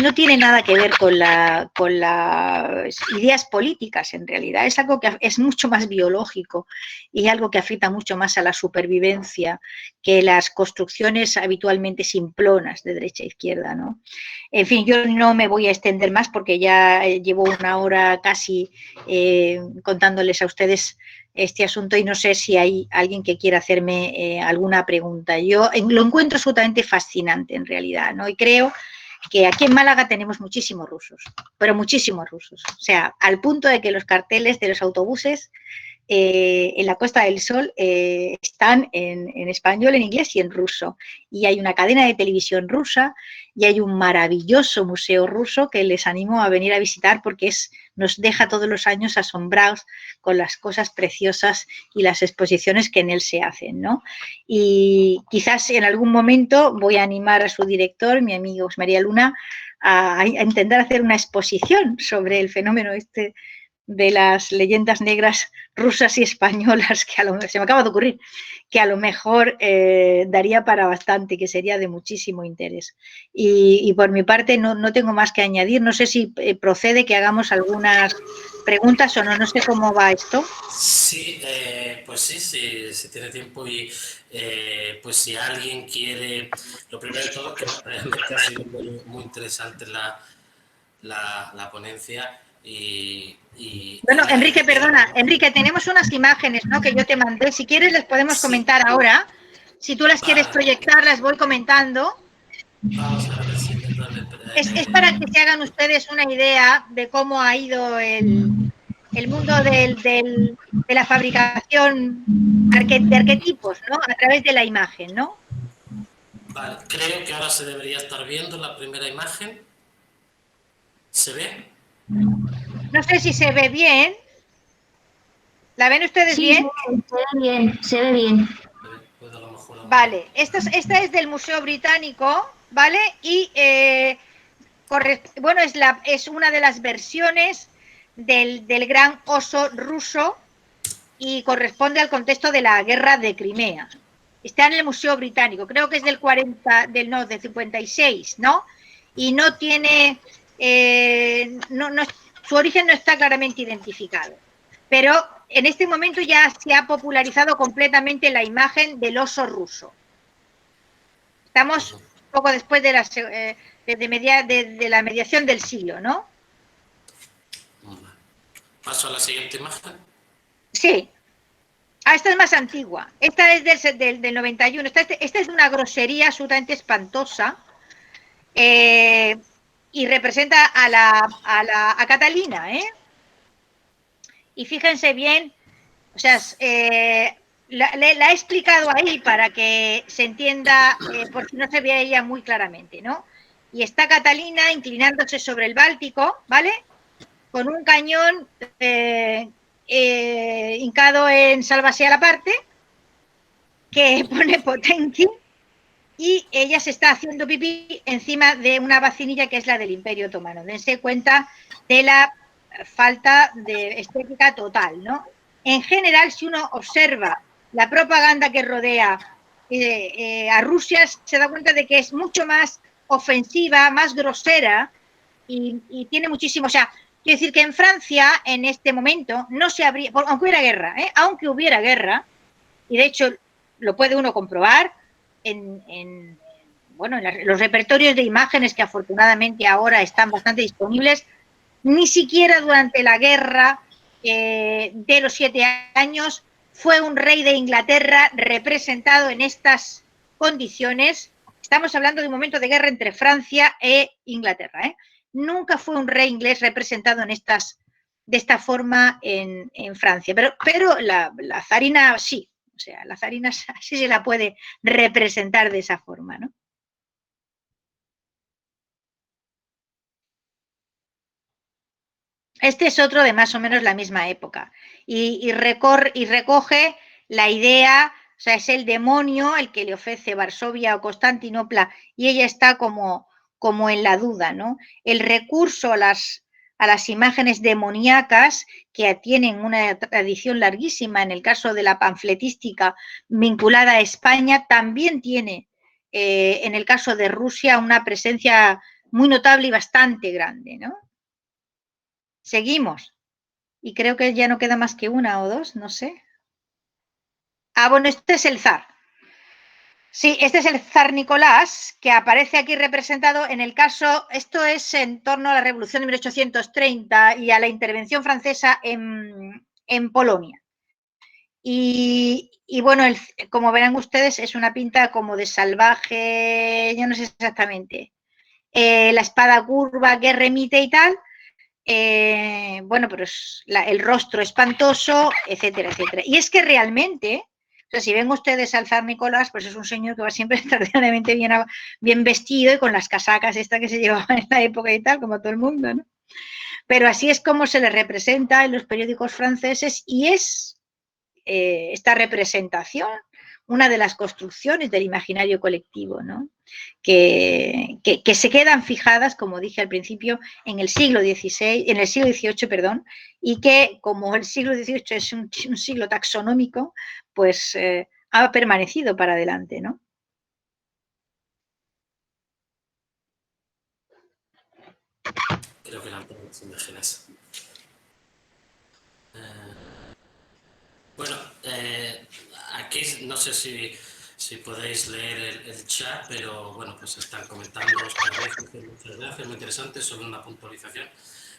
[SPEAKER 1] no tiene nada que ver con las ideas políticas, en realidad. Es algo que es mucho más biológico y algo que afecta mucho más a la supervivencia que las construcciones habitualmente simplonas de derecha e izquierda, ¿no? En fin, yo no me voy a extender más porque ya llevo una hora casi contándoles a ustedes este asunto y no sé si hay alguien que quiera hacerme alguna pregunta. Yo lo encuentro absolutamente fascinante en realidad, ¿no? Y creo que aquí en Málaga tenemos muchísimos rusos, pero muchísimos rusos. O sea, al punto de que los carteles de los autobuses en la Costa del Sol están en español, en inglés y en ruso. Y hay una cadena de televisión rusa y hay un maravilloso museo ruso que les animo a venir a visitar porque nos deja todos los años asombrados con las cosas preciosas y las exposiciones que en él se hacen, ¿no? Y quizás en algún momento voy a animar a su director, mi amigo María Luna, a intentar hacer una exposición sobre el fenómeno este de las leyendas negras rusas y españolas, que se me acaba de ocurrir, que a lo mejor daría para bastante, que sería de muchísimo interés. Y por mi parte no tengo más que añadir, no sé si procede que hagamos algunas preguntas o no sé cómo va esto.
[SPEAKER 3] Sí, pues sí, si tiene tiempo y pues si alguien quiere, lo primero de todo, que realmente ha sido muy interesante la ponencia
[SPEAKER 1] Bueno, Enrique, perdona, Enrique, tenemos unas imágenes, ¿no?, que yo te mandé, si quieres les podemos comentar ahora, si tú las quieres proyectar las voy comentando.
[SPEAKER 3] Vamos a ver si
[SPEAKER 1] es para que se hagan ustedes una idea de cómo ha ido el mundo de la fabricación de arquetipos, ¿no?, a través de la imagen, ¿no?
[SPEAKER 3] Vale, creo que ahora se debería estar viendo la primera imagen. ¿Se ve?
[SPEAKER 1] No sé si se ve bien. ¿La ven ustedes bien?
[SPEAKER 4] Sí, se ve bien, se ve bien.
[SPEAKER 1] Vale, esta es del Museo Británico, ¿vale? Y bueno, es una de las versiones del gran oso ruso y corresponde al contexto de la guerra de Crimea. Está en el Museo Británico, creo que es del 56, ¿no? Y no tiene, su origen no está claramente identificado. Pero en este momento ya se ha popularizado completamente la imagen del oso ruso. Estamos poco después de la mediación del siglo, ¿no?
[SPEAKER 3] ¿Paso a la siguiente imagen?
[SPEAKER 1] Sí. Esta es más antigua. Esta es del 91. Esta es una grosería absolutamente espantosa y representa a Catalina, ¿eh? Y fíjense bien, o sea, la he explicado ahí para que se entienda, por si no se ve ella muy claramente, ¿no? Y está Catalina inclinándose sobre el Báltico, ¿vale? Con un cañón hincado en sálvase a la parte, que pone Potenkin, y ella se está haciendo pipí encima de una vacinilla que es la del Imperio Otomano. Dense cuenta de la falta de estética total, ¿no? En general, si uno observa la propaganda que rodea a Rusia, se da cuenta de que es mucho más ofensiva, más grosera y tiene muchísimo, o sea, quiero decir que en Francia en este momento no se habría, aunque hubiera guerra, y de hecho lo puede uno comprobar en los repertorios de imágenes que afortunadamente ahora están bastante disponibles, ni siquiera durante la guerra de los 7 años fue un rey de Inglaterra representado en estas condiciones. Estamos hablando de un momento de guerra entre Francia e Inglaterra, ¿eh? Nunca fue un rey inglés representado de esta forma en Francia, pero la zarina sí, O sea, la zarina así se la puede representar de esa forma, ¿no? Este es otro de más o menos la misma época y recoge la idea, o sea, es el demonio el que le ofrece Varsovia o Constantinopla y ella está como en la duda, ¿no? El recurso a las imágenes demoníacas que tienen una tradición larguísima, en el caso de la panfletística vinculada a España, también tiene, en el caso de Rusia, una presencia muy notable y bastante grande, ¿no? Seguimos. Y creo que ya no queda más que una o dos, no sé. Ah, bueno, este es el zar. Sí, este es el zar Nicolás, que aparece aquí representado en el caso, esto es en torno a la Revolución de 1830 y a la intervención francesa en Polonia. Y bueno, como verán ustedes, es una pinta como de salvaje, yo no sé exactamente. La espada curva que remite y tal, bueno, pero es el rostro espantoso, etcétera, etcétera. Y es que realmente, o sea, si ven ustedes al zar Nicolás, pues es un señor que va siempre extraordinariamente bien vestido y con las casacas estas que se llevaban en la época y tal, como todo el mundo, ¿no? Pero así es como se le representa en los periódicos franceses y es esta representación una de las construcciones del imaginario colectivo, ¿no? Que se quedan fijadas, como dije al principio, en el siglo XVIII, perdón, y que como el siglo XVIII es un siglo taxonómico, pues ha permanecido para adelante, ¿no?
[SPEAKER 3] Creo que eran todas las imágenes. Bueno, aquí no sé si podéis leer el chat, pero bueno, pues están comentando los parámetros, muchas gracias, muy interesante, sobre una puntualización.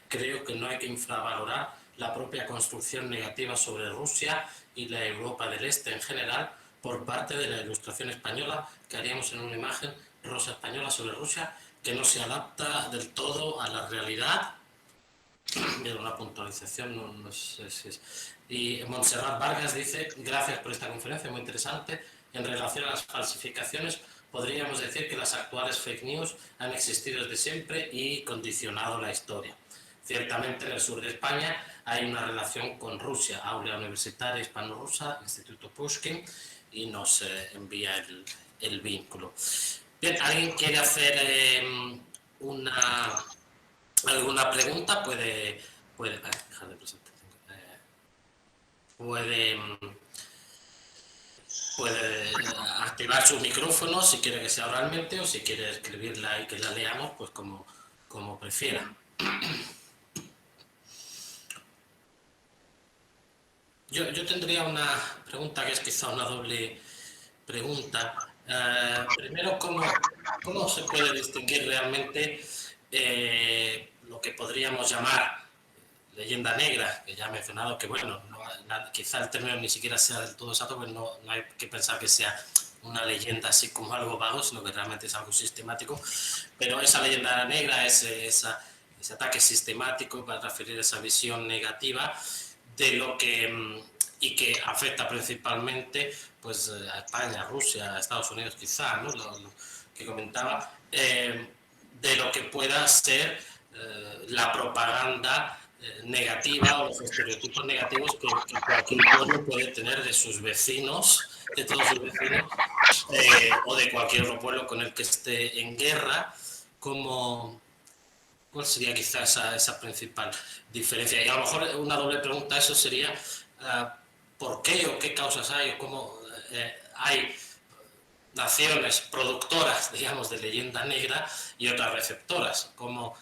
[SPEAKER 3] Creo que no hay que infravalorar la propia construcción negativa sobre Rusia y la Europa del Este en general por parte de la Ilustración española, que haríamos en una imagen rosa española sobre Rusia que no se adapta del todo a la realidad. Mira, una puntualización, no sé si es... Y Montserrat Vargas dice, gracias por esta conferencia, muy interesante. En relación a las falsificaciones, podríamos decir que las actuales fake news han existido desde siempre y condicionado la historia. Ciertamente en el sur de España hay una relación con Rusia, Aula Universitaria Hispano-Rusa, Instituto Pushkin, y nos envía el vínculo. Bien, ¿alguien quiere hacer alguna pregunta? Puede activar su micrófono si quiere que sea oralmente o si quiere escribirla y que la leamos, pues como prefiera. Yo tendría una pregunta que es quizá una doble pregunta. Primero, ¿cómo se puede distinguir realmente lo que podríamos llamar leyenda negra, que ya he mencionado que, bueno, quizá el término ni siquiera sea del todo exacto, pues no hay que pensar que sea una leyenda así como algo vago, sino que realmente es algo sistemático, pero esa leyenda negra, ese ataque sistemático para transferir esa visión negativa de lo que y que afecta principalmente pues a España, a Rusia, a Estados Unidos quizá, ¿no? Lo que comentaba, de lo que pueda ser la propaganda negativa o los estereotipos negativos que cualquier pueblo puede tener de sus vecinos, de todos sus vecinos, o de cualquier otro pueblo con el que esté en guerra, ¿cuál sería quizá esa principal diferencia? Y a lo mejor una doble pregunta a eso sería, ¿por qué o qué causas hay o cómo hay naciones productoras, digamos, de leyenda negra y otras receptoras, como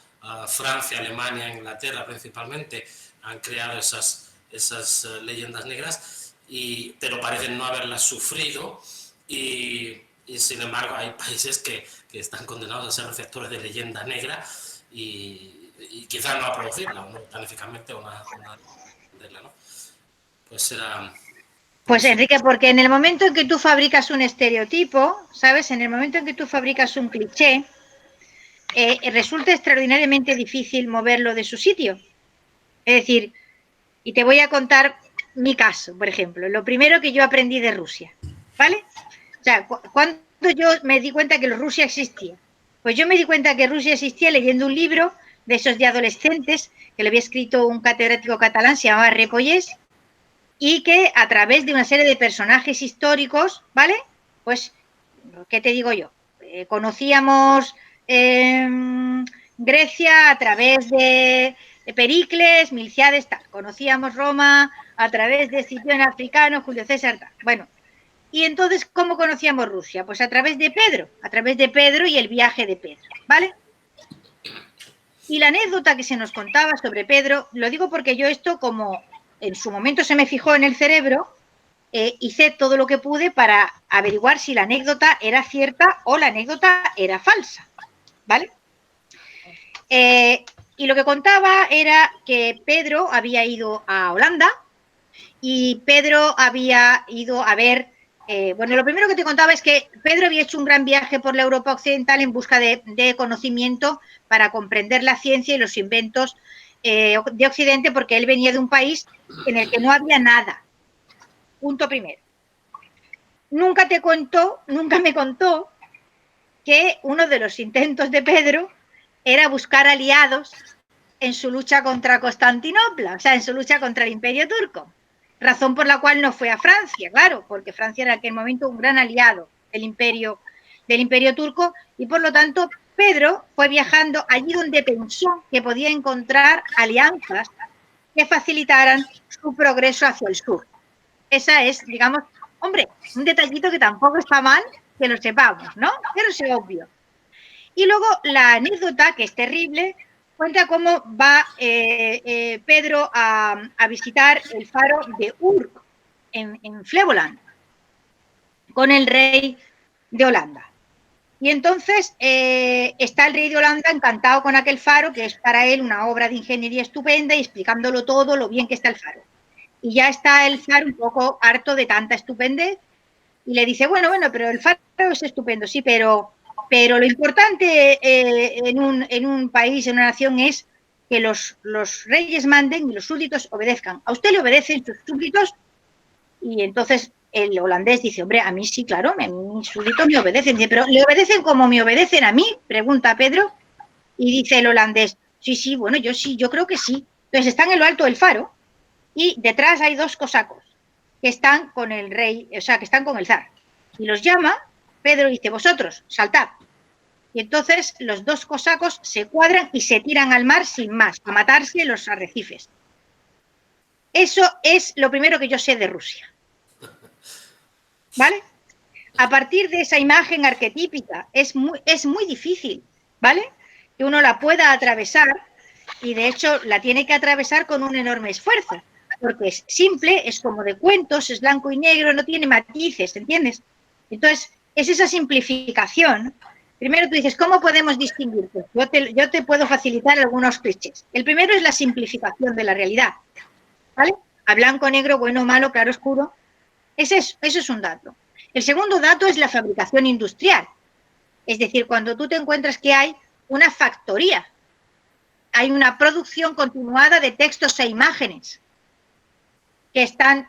[SPEAKER 3] Francia, Alemania, Inglaterra principalmente, han creado esas leyendas negras, pero parecen no haberlas sufrido y sin embargo hay países que están condenados a ser receptores de leyenda negra y quizás no a producirla, no tan eficazmente una ¿no? Pues será...
[SPEAKER 1] Pues Enrique, porque en el momento en que tú fabricas un estereotipo, ¿sabes? En el momento en que tú fabricas un cliché, resulta extraordinariamente difícil moverlo de su sitio. Es decir, y te voy a contar mi caso, por ejemplo, lo primero que yo aprendí de Rusia, ¿vale? O sea, cuando yo me di cuenta que Rusia existía, pues yo me di cuenta que Rusia existía leyendo un libro de esos de adolescentes que le había escrito un catedrático catalán, se llamaba Repollés, y que a través de una serie de personajes históricos, ¿vale? Pues, ¿qué te digo yo? Conocíamos Grecia a través de Pericles, Milciades, tal. Conocíamos Roma a través de Escipión Africano, Julio César, tal. Bueno, y entonces, ¿cómo conocíamos Rusia? Pues a través de Pedro y el viaje de Pedro, ¿vale? Y la anécdota que se nos contaba sobre Pedro, lo digo porque yo esto, como en su momento se me fijó en el cerebro, hice todo lo que pude para averiguar si la anécdota era cierta o la anécdota era falsa, ¿vale? Y lo que contaba era que Pedro había ido a Holanda y Pedro había ido a ver, bueno, lo primero que te contaba es que Pedro había hecho un gran viaje por la Europa occidental en busca de conocimiento para comprender la ciencia y los inventos de Occidente, porque él venía de un país en el que no había nada. Punto primero. Nunca me contó que uno de los intentos de Pedro era buscar aliados en su lucha contra Constantinopla, o sea, en su lucha contra el Imperio Turco. Razón por la cual no fue a Francia, claro, porque Francia era en aquel momento un gran aliado del Imperio Turco, y por lo tanto Pedro fue viajando allí donde pensó que podía encontrar alianzas que facilitaran su progreso hacia el sur. Esa es, digamos, hombre, un detallito que tampoco está mal que lo sepamos, ¿no? Pero es obvio. Y luego la anécdota, que es terrible, cuenta cómo va Pedro a visitar el faro de Urk, en Flevoland, con el rey de Holanda. Y entonces está el rey de Holanda encantado con aquel faro, que es para él una obra de ingeniería estupenda, y explicándolo todo, lo bien que está el faro. Y ya está el faro un poco harto de tanta estupendez, y le dice, bueno, pero el faro es estupendo, sí, pero lo importante en un país, en una nación, es que los reyes manden y los súbditos obedezcan. ¿A usted le obedecen sus súbditos? Y entonces el holandés dice, hombre, a mí sí, claro, mis súbditos me obedecen. Dice, pero ¿le obedecen como me obedecen a mí? Pregunta Pedro. Y dice el holandés, sí, bueno, yo creo que sí. Entonces están en lo alto del faro y detrás hay dos cosacos que están con el rey, o sea, que están con el zar. Y los llama, Pedro dice, vosotros, saltad. Y entonces los dos cosacos se cuadran y se tiran al mar sin más, a matarse en los arrecifes. Eso es lo primero que yo sé de Rusia. ¿Vale? A partir de esa imagen arquetípica es muy difícil, ¿vale? Que uno la pueda atravesar, y de hecho la tiene que atravesar con un enorme esfuerzo, porque es simple, es como de cuentos, es blanco y negro, no tiene matices, ¿entiendes? Entonces, es esa simplificación. Primero tú dices, ¿cómo podemos distinguir? Pues yo te puedo facilitar algunos clichés. El primero es la simplificación de la realidad, ¿vale? A blanco, negro, bueno, malo, claro, oscuro. Eso es un dato. El segundo dato es la fabricación industrial. Es decir, cuando tú te encuentras que hay una factoría, hay una producción continuada de textos e imágenes que están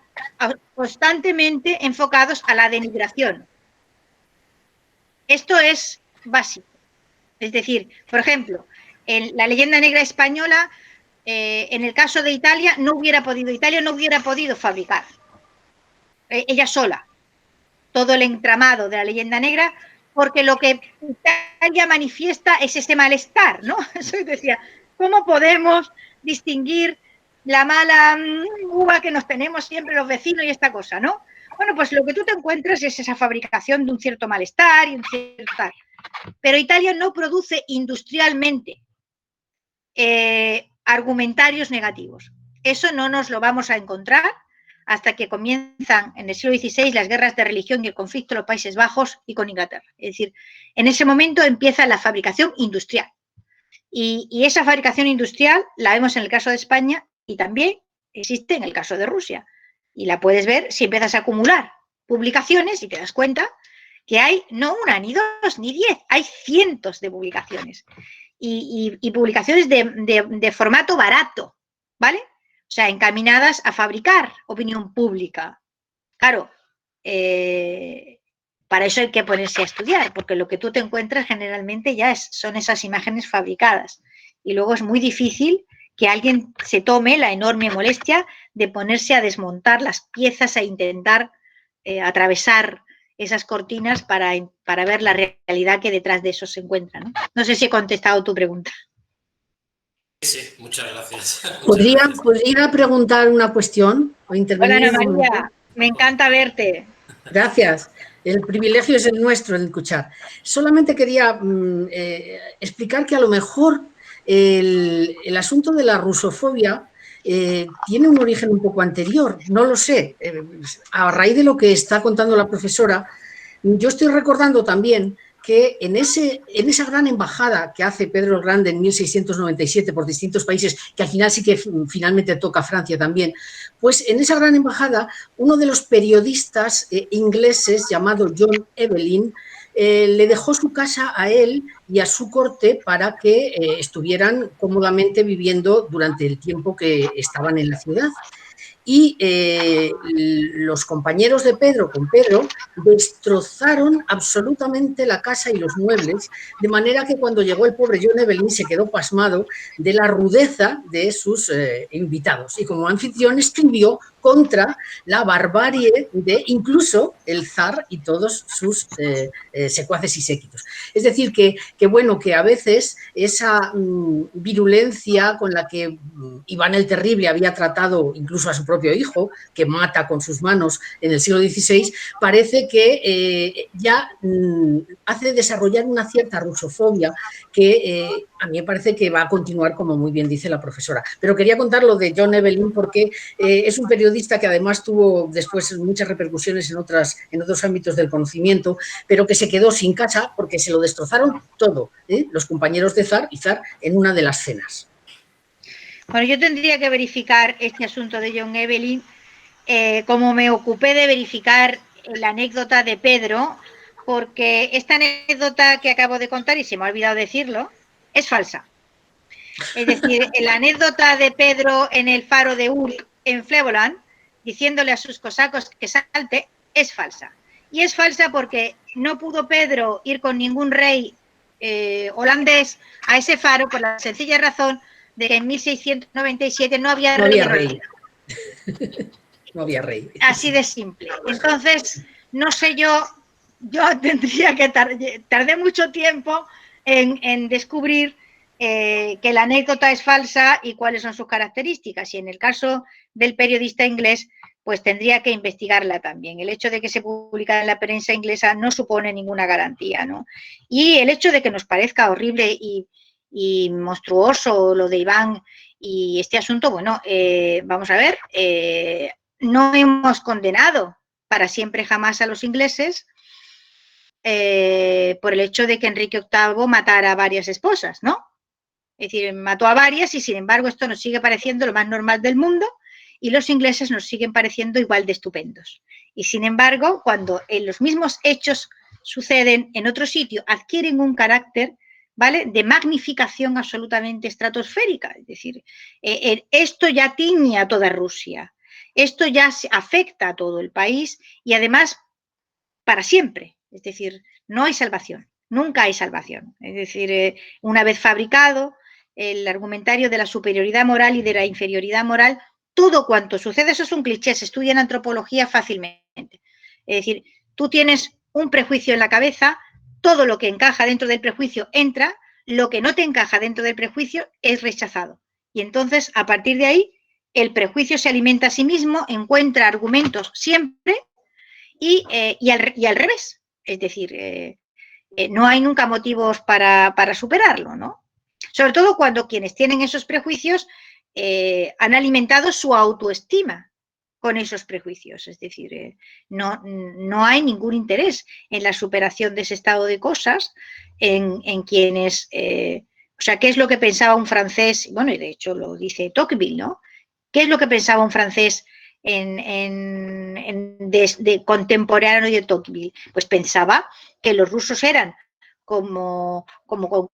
[SPEAKER 1] constantemente enfocados a la denigración. Esto es básico. Es decir, por ejemplo, en la leyenda negra española, en el caso de Italia no hubiera podido fabricar ella sola todo el entramado de la leyenda negra, porque lo que Italia manifiesta es ese malestar, ¿no? Eso decía, ¿cómo podemos distinguir la mala uva que nos tenemos siempre los vecinos y esta cosa, ¿no? Bueno, pues lo que tú te encuentras es esa fabricación de un cierto malestar y un cierto tal. Pero Italia no produce industrialmente argumentarios negativos. Eso no nos lo vamos a encontrar hasta que comienzan en el siglo XVI las guerras de religión y el conflicto en los Países Bajos y con Inglaterra. Es decir, en ese momento empieza la fabricación industrial. Y esa fabricación industrial la vemos en el caso de España y también existe en el caso de Rusia. Y la puedes ver si empiezas a acumular publicaciones y te das cuenta que hay no una, ni dos, ni 10, hay cientos de publicaciones. Y publicaciones de formato barato, ¿vale? O sea, encaminadas a fabricar opinión pública. Claro, para eso hay que ponerse a estudiar, porque lo que tú te encuentras generalmente ya son esas imágenes fabricadas. Y luego es muy difícil que alguien se tome la enorme molestia de ponerse a desmontar las piezas e intentar atravesar esas cortinas para ver la realidad que detrás de eso se encuentra, ¿no? No sé si he contestado tu pregunta.
[SPEAKER 3] Sí, muchas gracias.
[SPEAKER 5] ¿Podría preguntar una cuestión o intervenir?
[SPEAKER 1] Hola, Ana María, me encanta verte.
[SPEAKER 5] Gracias. El privilegio es el nuestro, el escuchar. Solamente quería explicar que a lo mejor el asunto de la rusofobia tiene un origen un poco anterior, no lo sé. A raíz de lo que está contando la profesora, yo estoy recordando también que en esa gran embajada que hace Pedro el Grande en 1697 por distintos países, que al final sí que finalmente toca a Francia también, pues en esa gran embajada uno de los periodistas ingleses llamado John Evelyn le dejó su casa a él y a su corte para que estuvieran cómodamente viviendo durante el tiempo que estaban en la ciudad. Y los compañeros de Pedro con Pedro destrozaron absolutamente la casa y los muebles, de manera que cuando llegó el pobre John Evelyn se quedó pasmado de la rudeza de sus invitados y como anfitrión escribió contra la barbarie de incluso el zar y todos sus secuaces y séquitos. Es decir, que bueno, que a veces esa virulencia con la que Iván el Terrible había tratado incluso a su propio hijo, que mata con sus manos en el siglo XVI, parece que ya hace desarrollar una cierta rusofobia que a mí me parece que va a continuar, como muy bien dice la profesora. Pero quería contar lo de John Evelyn porque es un periodista que además tuvo después muchas repercusiones en otros ámbitos del conocimiento, pero que se quedó sin casa porque se lo destrozaron todo, los compañeros de Zar y Zar en una de las cenas.
[SPEAKER 1] Bueno, yo tendría que verificar este asunto de John Evelyn, como me ocupé de verificar la anécdota de Pedro, porque esta anécdota que acabo de contar, y se me ha olvidado decirlo, es falsa. Es decir, la anécdota de Pedro en el faro de Urk, en Flevoland, diciéndole a sus cosacos que salte, es falsa. Y es falsa porque no pudo Pedro ir con ningún rey holandés a ese faro por la sencilla razón de que en 1697 no había rey.
[SPEAKER 5] No había rey.
[SPEAKER 1] Así de simple. Entonces, no sé, yo tendría que tardé mucho tiempo en descubrir que la anécdota es falsa y cuáles son sus características. Y en el caso del periodista inglés, pues tendría que investigarla también. El hecho de que se publicara en la prensa inglesa no supone ninguna garantía, ¿no? Y el hecho de que nos parezca horrible y monstruoso lo de Iván y este asunto, bueno, vamos a ver, no hemos condenado para siempre jamás a los ingleses por el hecho de que Enrique VIII matara a varias esposas, ¿no? Es decir, mató a varias y sin embargo esto nos sigue pareciendo lo más normal del mundo y los ingleses nos siguen pareciendo igual de estupendos. Y sin embargo, cuando en los mismos hechos suceden en otro sitio, adquieren un carácter, ¿vale?, de magnificación absolutamente estratosférica. Es decir, esto ya tiñe a toda Rusia, esto ya afecta a todo el país y además para siempre. Es decir, no hay salvación, nunca hay salvación. Es decir, una vez fabricado el argumentario de la superioridad moral y de la inferioridad moral, todo cuanto sucede, eso es un cliché, se estudia en antropología fácilmente. Es decir, tú tienes un prejuicio en la cabeza, todo lo que encaja dentro del prejuicio entra, lo que no te encaja dentro del prejuicio es rechazado. Y entonces, a partir de ahí, el prejuicio se alimenta a sí mismo, encuentra argumentos siempre y al revés. Es decir, no hay nunca motivos para superarlo, ¿no? Sobre todo cuando quienes tienen esos prejuicios han alimentado su autoestima con esos prejuicios. Es decir, no hay ningún interés en la superación de ese estado de cosas en quienes... o sea, ¿qué es lo que pensaba un francés? Bueno, y de hecho lo dice Tocqueville, ¿no? ¿Qué es lo que pensaba un francés de contemporáneo de Tocqueville? Pues pensaba que los rusos eran como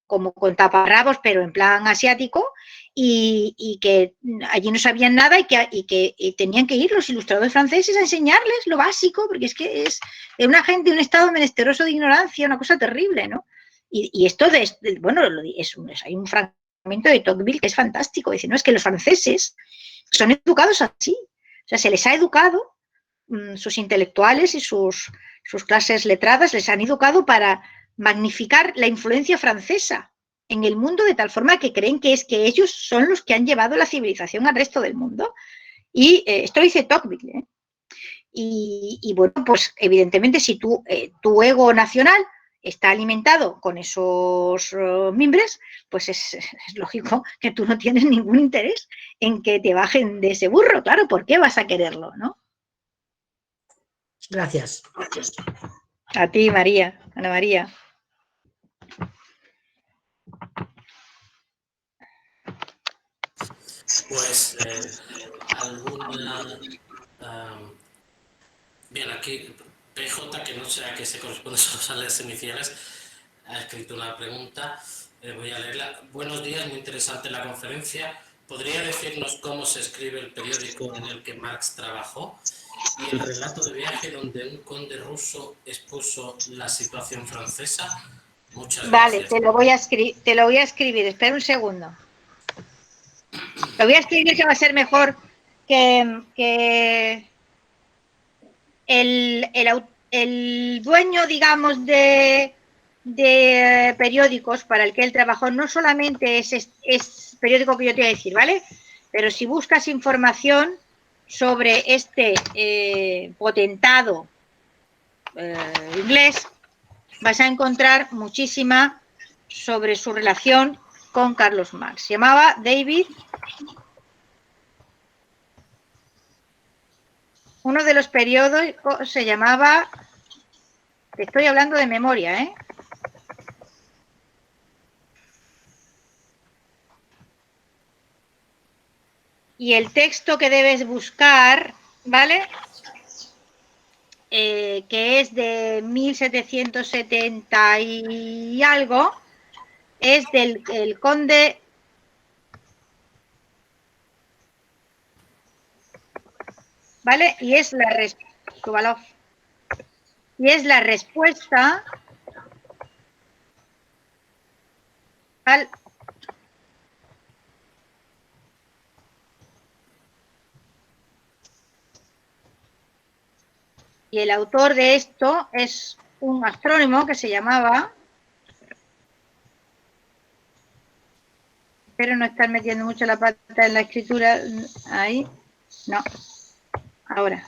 [SPEAKER 1] con taparrabos, pero en plan asiático, y que allí no sabían nada y que tenían que ir los ilustradores franceses a enseñarles lo básico, porque es que es una gente, un estado menesteroso de ignorancia, una cosa terrible, ¿no? Y esto bueno, hay un fragmento de Tocqueville que es fantástico, dice, no, es que los franceses son educados así, o sea, se les ha educado, sus intelectuales y sus clases letradas les han educado para magnificar la influencia francesa en el mundo de tal forma que creen que es que ellos son los que han llevado la civilización al resto del mundo. Y esto lo dice Tocqueville, ¿eh? Y bueno, pues evidentemente si tu ego nacional está alimentado con esos mimbres, pues es lógico que tú no tienes ningún interés en que te bajen de ese burro, claro, ¿por qué vas a quererlo, no?
[SPEAKER 5] Gracias.
[SPEAKER 1] A ti, María, Ana María.
[SPEAKER 3] Pues alguna... bien, aquí PJ, que no sé a qué se corresponde, solo salen las iniciales, ha escrito una pregunta. Voy a leerla. Buenos días, muy interesante la conferencia. ¿Podría decirnos cómo se escribe el periódico en el que Marx trabajó? Y el relato de viaje donde un conde ruso expuso la situación francesa. Muchas
[SPEAKER 1] Vale,
[SPEAKER 3] gracias.
[SPEAKER 1] te lo voy a escribir. Espera un segundo. Lo voy a escribir, que va a ser mejor que el dueño, digamos, de periódicos para el que él trabajó, no solamente es periódico que yo te voy a decir, ¿vale? Pero si buscas información sobre este potentado inglés, vas a encontrar muchísima sobre su relación con Carlos Marx. Se llamaba David. Uno de los periódicos se llamaba, te estoy hablando de memoria, ¿eh? Y el texto que debes buscar, ¿vale? Que es de 1770 y algo, es del el conde, ¿vale? Y es la respuesta al y el autor de esto es un astrónomo que se llamaba, espero no estar metiendo mucho la pata en la escritura, ahí, no, ahora.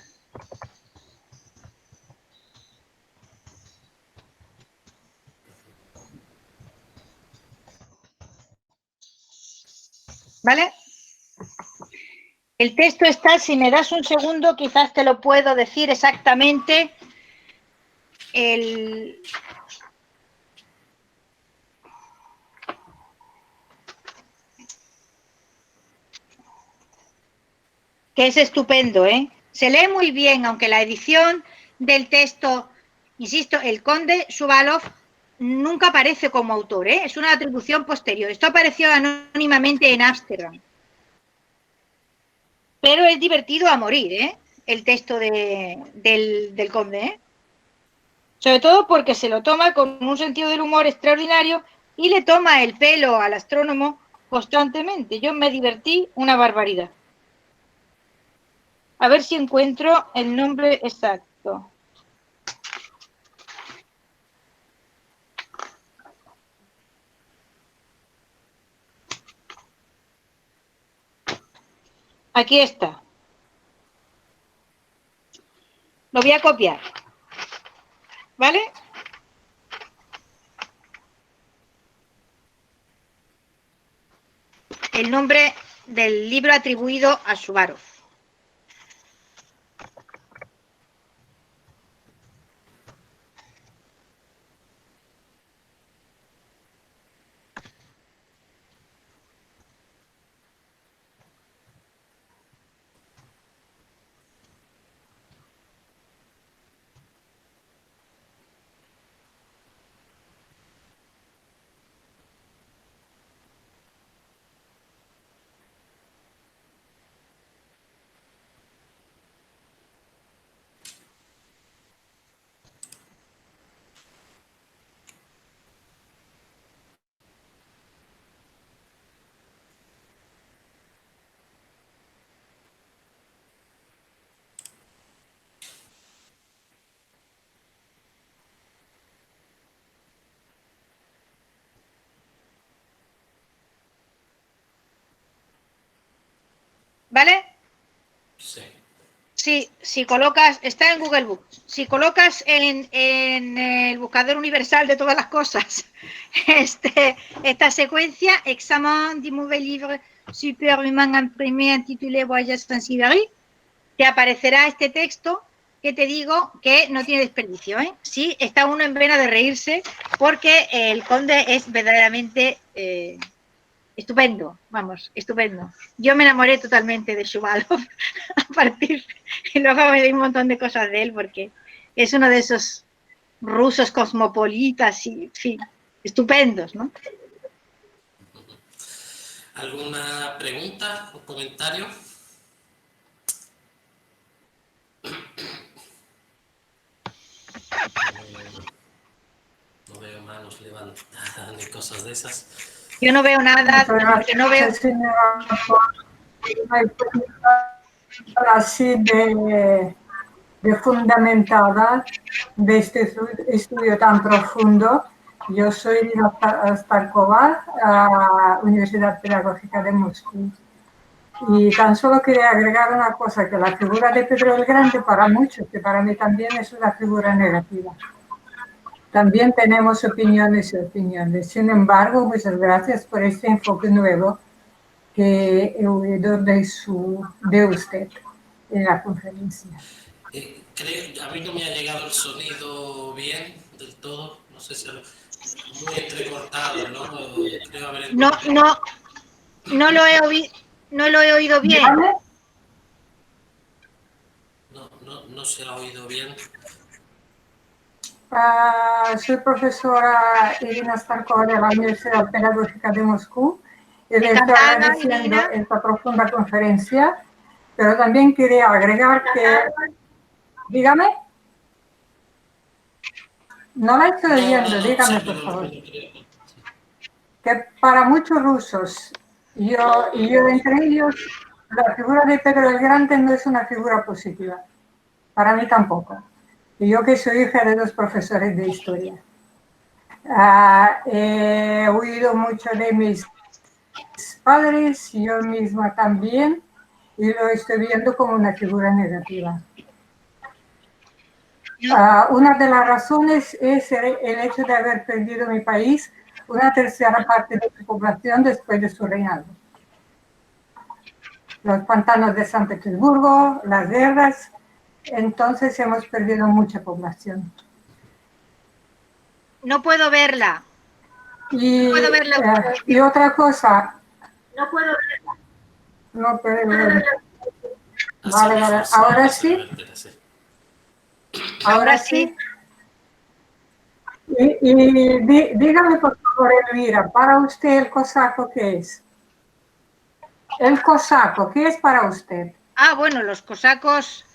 [SPEAKER 1] ¿Vale? El texto está, si me das un segundo, quizás te lo puedo decir exactamente. Que es estupendo, ¿eh? Se lee muy bien, aunque la edición del texto, insisto, el conde Suvalov nunca aparece como autor, ¿eh? Es una atribución posterior. Esto apareció anónimamente en Ámsterdam. Pero es divertido a morir, ¿eh? El texto del conde, ¿eh? Sobre todo porque se lo toma con un sentido del humor extraordinario y le toma el pelo al astrónomo constantemente. Yo me divertí una barbaridad. A ver si encuentro el nombre exacto. Aquí está. Lo voy a copiar. ¿Vale? El nombre del libro atribuido a Suvarov. ¿vale?
[SPEAKER 3] Sí.
[SPEAKER 1] Sí, si colocas, está en Google Books, si colocas en el buscador universal de todas las cosas esta secuencia, Examen du mauvais livre superhumain imprimé intitulé Voyage en Sibérie, te aparecerá este texto que te digo que no tiene desperdicio, ¿eh? Sí, está uno en vena de reírse porque el conde es verdaderamente estupendo, vamos, estupendo. Yo me enamoré totalmente de Shuvalov a partir, y luego me di un montón de cosas de él porque es uno de esos rusos cosmopolitas y, en fin, estupendos, ¿no?
[SPEAKER 3] ¿Alguna pregunta o comentario? No veo manos levantadas ni cosas de esas.
[SPEAKER 1] Yo no veo nada, porque no veo...
[SPEAKER 6] Así de fundamentada de este estudio tan profundo. Yo soy de Starkova, Universidad Pedagógica de Moscú. Y tan solo quería agregar una cosa, que la figura de Pedro el Grande para muchos, que para mí también es una figura negativa. También tenemos opiniones y opiniones. Sin embargo, muchas gracias por este enfoque nuevo que he oído de usted en la conferencia.
[SPEAKER 3] A mí no me ha llegado el sonido bien del todo, no sé si muy entrecortado, ¿no? Creo haber
[SPEAKER 1] No lo he oído bien.
[SPEAKER 6] ¿Vale?
[SPEAKER 3] No se ha oído bien.
[SPEAKER 6] Soy profesora Irina Starkova de la Universidad Pedagógica de Moscú y les estoy agradeciendo esta profunda conferencia, pero también quería agregar que... Dígame. No la estoy oyendo, dígame por favor. Que para muchos rusos, y yo entre ellos, la figura de Pedro el Grande no es una figura positiva. Para mí tampoco. Y yo que soy hija de dos profesores de historia. He oído mucho de mis padres, yo misma también, y lo estoy viendo como una figura negativa. Una de las razones es el hecho de haber perdido mi país una tercera parte de su población después de su reinado. Los pantanos de San Petersburgo, las guerras, entonces hemos perdido mucha población.
[SPEAKER 1] No puedo verla.
[SPEAKER 6] Y,
[SPEAKER 1] no puedo verla.
[SPEAKER 6] Y otra cosa.
[SPEAKER 4] No puedo verla.
[SPEAKER 6] No puedo verla. Vale, vale. Ahora sí.
[SPEAKER 1] Ahora sí.
[SPEAKER 6] Y dígame, por favor, Elvira, para usted el cosaco, ¿qué es? El cosaco, ¿qué es para usted?
[SPEAKER 1] Bueno, los cosacos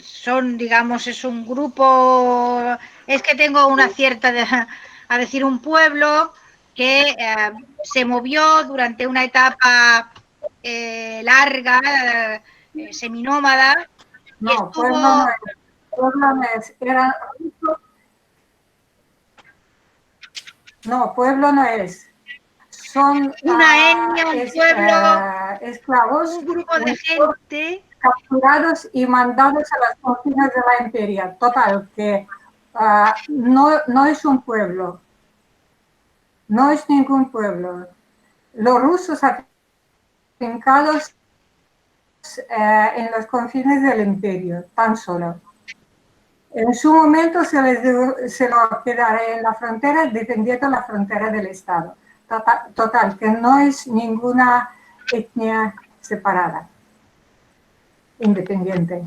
[SPEAKER 1] son, digamos, es un grupo, es que tengo una cierta, a decir, un pueblo que se movió durante una etapa larga, seminómada.
[SPEAKER 6] No,
[SPEAKER 1] estuvo...
[SPEAKER 6] pueblo no es. Pueblo no es. Era... No, pueblo no es. Son
[SPEAKER 1] una etnia, un pueblo,
[SPEAKER 6] esclavos,
[SPEAKER 1] un grupo de gente
[SPEAKER 6] capturados y mandados a las confines de la imperia. Total, que no es un pueblo, no es ningún pueblo. Los rusos afincados en los confines del imperio, tan solo. En su momento se lo quedará en la frontera, defendiendo la frontera del Estado. Total, que no es ninguna etnia separada, independiente.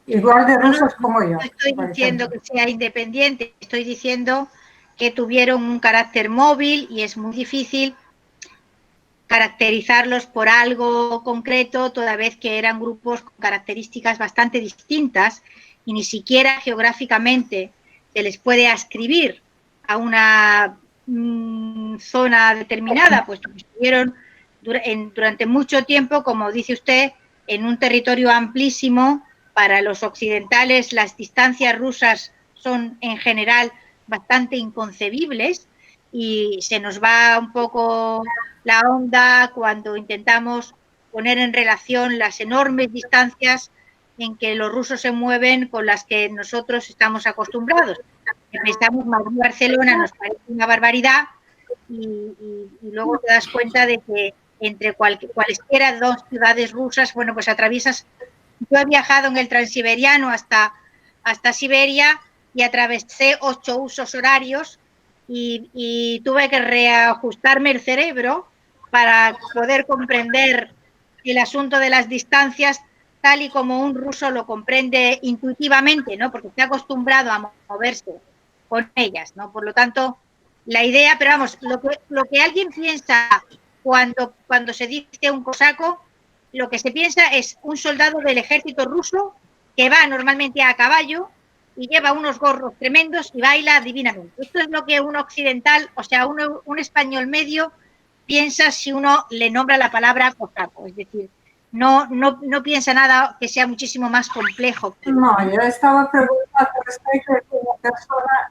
[SPEAKER 6] Igual de rusos como yo.
[SPEAKER 1] No estoy diciendo que sea independiente, estoy diciendo que tuvieron un carácter móvil y es muy difícil caracterizarlos por algo concreto, toda vez que eran grupos con características bastante distintas y ni siquiera geográficamente se les puede ascribir a una zona determinada, pues estuvieron durante mucho tiempo, como dice usted, en un territorio amplísimo. Para los occidentales las distancias rusas son en general bastante inconcebibles y se nos va un poco la onda cuando intentamos poner en relación las enormes distancias en que los rusos se mueven con las que nosotros estamos acostumbrados. Pensamos, Madrid, Barcelona nos parece una barbaridad y luego te das cuenta de que entre cualesquiera dos ciudades rusas, bueno, pues atraviesas. Yo he viajado en el Transiberiano hasta Siberia y atravesé 8 usos horarios y tuve que reajustarme el cerebro para poder comprender el asunto de las distancias tal y como un ruso lo comprende intuitivamente, ¿no? Porque está acostumbrado a moverse con ellas, ¿no? Por lo tanto, la idea, pero vamos, lo que alguien piensa cuando se dice un cosaco, lo que se piensa es un soldado del ejército ruso que va normalmente a caballo y lleva unos gorros tremendos y baila divinamente. Esto es lo que un occidental, o sea, un español medio, piensa si uno le nombra la palabra cosaco. Es decir, no piensa nada que sea muchísimo más complejo.
[SPEAKER 6] No, yo estaba preguntando respecto a una persona.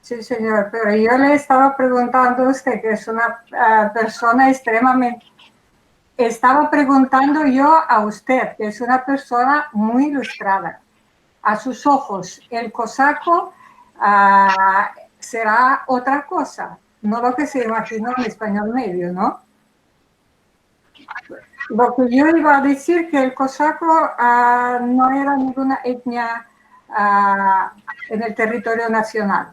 [SPEAKER 6] Sí, señor, pero yo le estaba preguntando a usted, que es una persona extremadamente. Estaba preguntando yo a usted, que es una persona muy ilustrada. A sus ojos, el cosaco será otra cosa, no lo que se imaginó en español medio, ¿no? Lo que yo iba a decir que el cosaco no era ninguna etnia en el territorio nacional.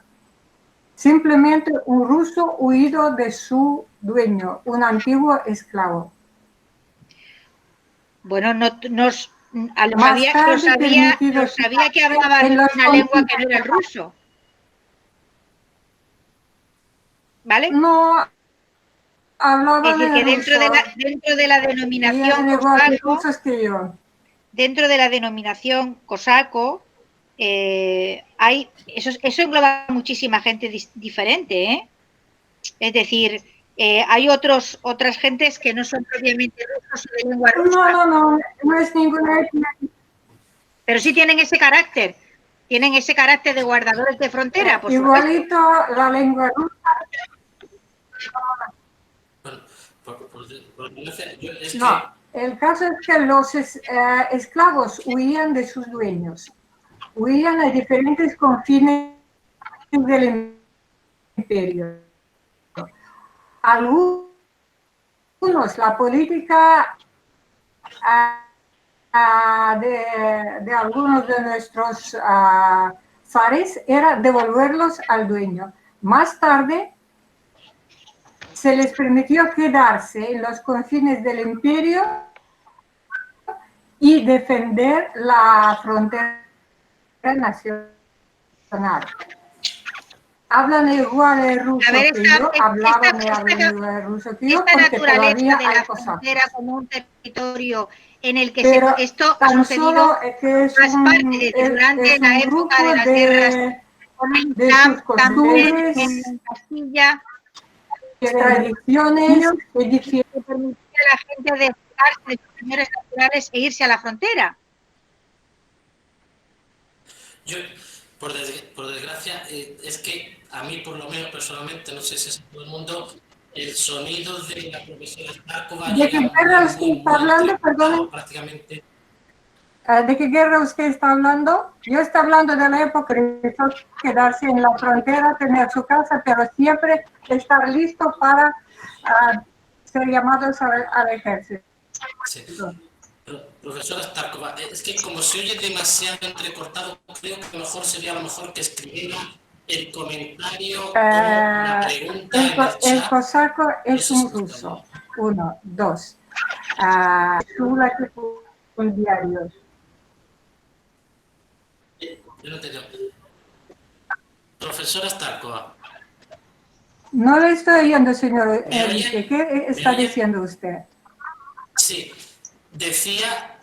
[SPEAKER 6] Simplemente un ruso huido de su dueño, un antiguo esclavo.
[SPEAKER 1] Bueno, sabía que hablaban una lengua que no era el ruso. ¿Vale?
[SPEAKER 6] No, hablaba
[SPEAKER 1] es decir, que dentro de la denominación cosaco, dentro de la denominación cosaco, eso engloba muchísima gente diferente, ¿eh? Es decir, hay otras gentes que no son propiamente rusos o de lengua rusa.
[SPEAKER 6] No es ninguna etnia.
[SPEAKER 1] Pero sí tienen ese carácter de guardadores de frontera, por
[SPEAKER 6] igualito supuesto. La lengua rusa. No, el caso es que los esclavos huían de sus dueños, huían a diferentes confines del imperio. Algunos, la política de algunos de nuestros zares era devolverlos al dueño. Más tarde se les permitió quedarse en los confines del imperio y defender la frontera nacional. Hablan igual el ruso que yo, hablaban igual el ruso que yo, porque todavía hay cosas.
[SPEAKER 1] Como un territorio en el que esto ha sucedido durante la época de las guerras con el Islam, también en Castilla,
[SPEAKER 6] tradiciones
[SPEAKER 1] que permitía a la gente despegarse de sus señores naturales e irse a la frontera.
[SPEAKER 3] Yo, por desgracia, es que a mí, por lo menos personalmente, no sé si es todo el mundo, el sonido de la profesora Starkova
[SPEAKER 6] ¿De qué guerra usted está hablando? Perdón.
[SPEAKER 3] Prácticamente.
[SPEAKER 6] ¿De qué guerra usted está hablando? Yo estoy hablando de la época de quedarse en la frontera, tener su casa, pero siempre estar listo para ser llamados al ejército.
[SPEAKER 3] Sí. Profesora Starkova, es que como se oye demasiado entrecortado, creo que mejor sería que escribiera el comentario o la pregunta
[SPEAKER 6] el cosaco es un ruso. 1, 2. Con diarios.
[SPEAKER 3] Yo no entiendo. Profesora Starkova.
[SPEAKER 6] No le estoy oyendo, señor Enrique. ¿Qué está diciendo usted?
[SPEAKER 3] Sí,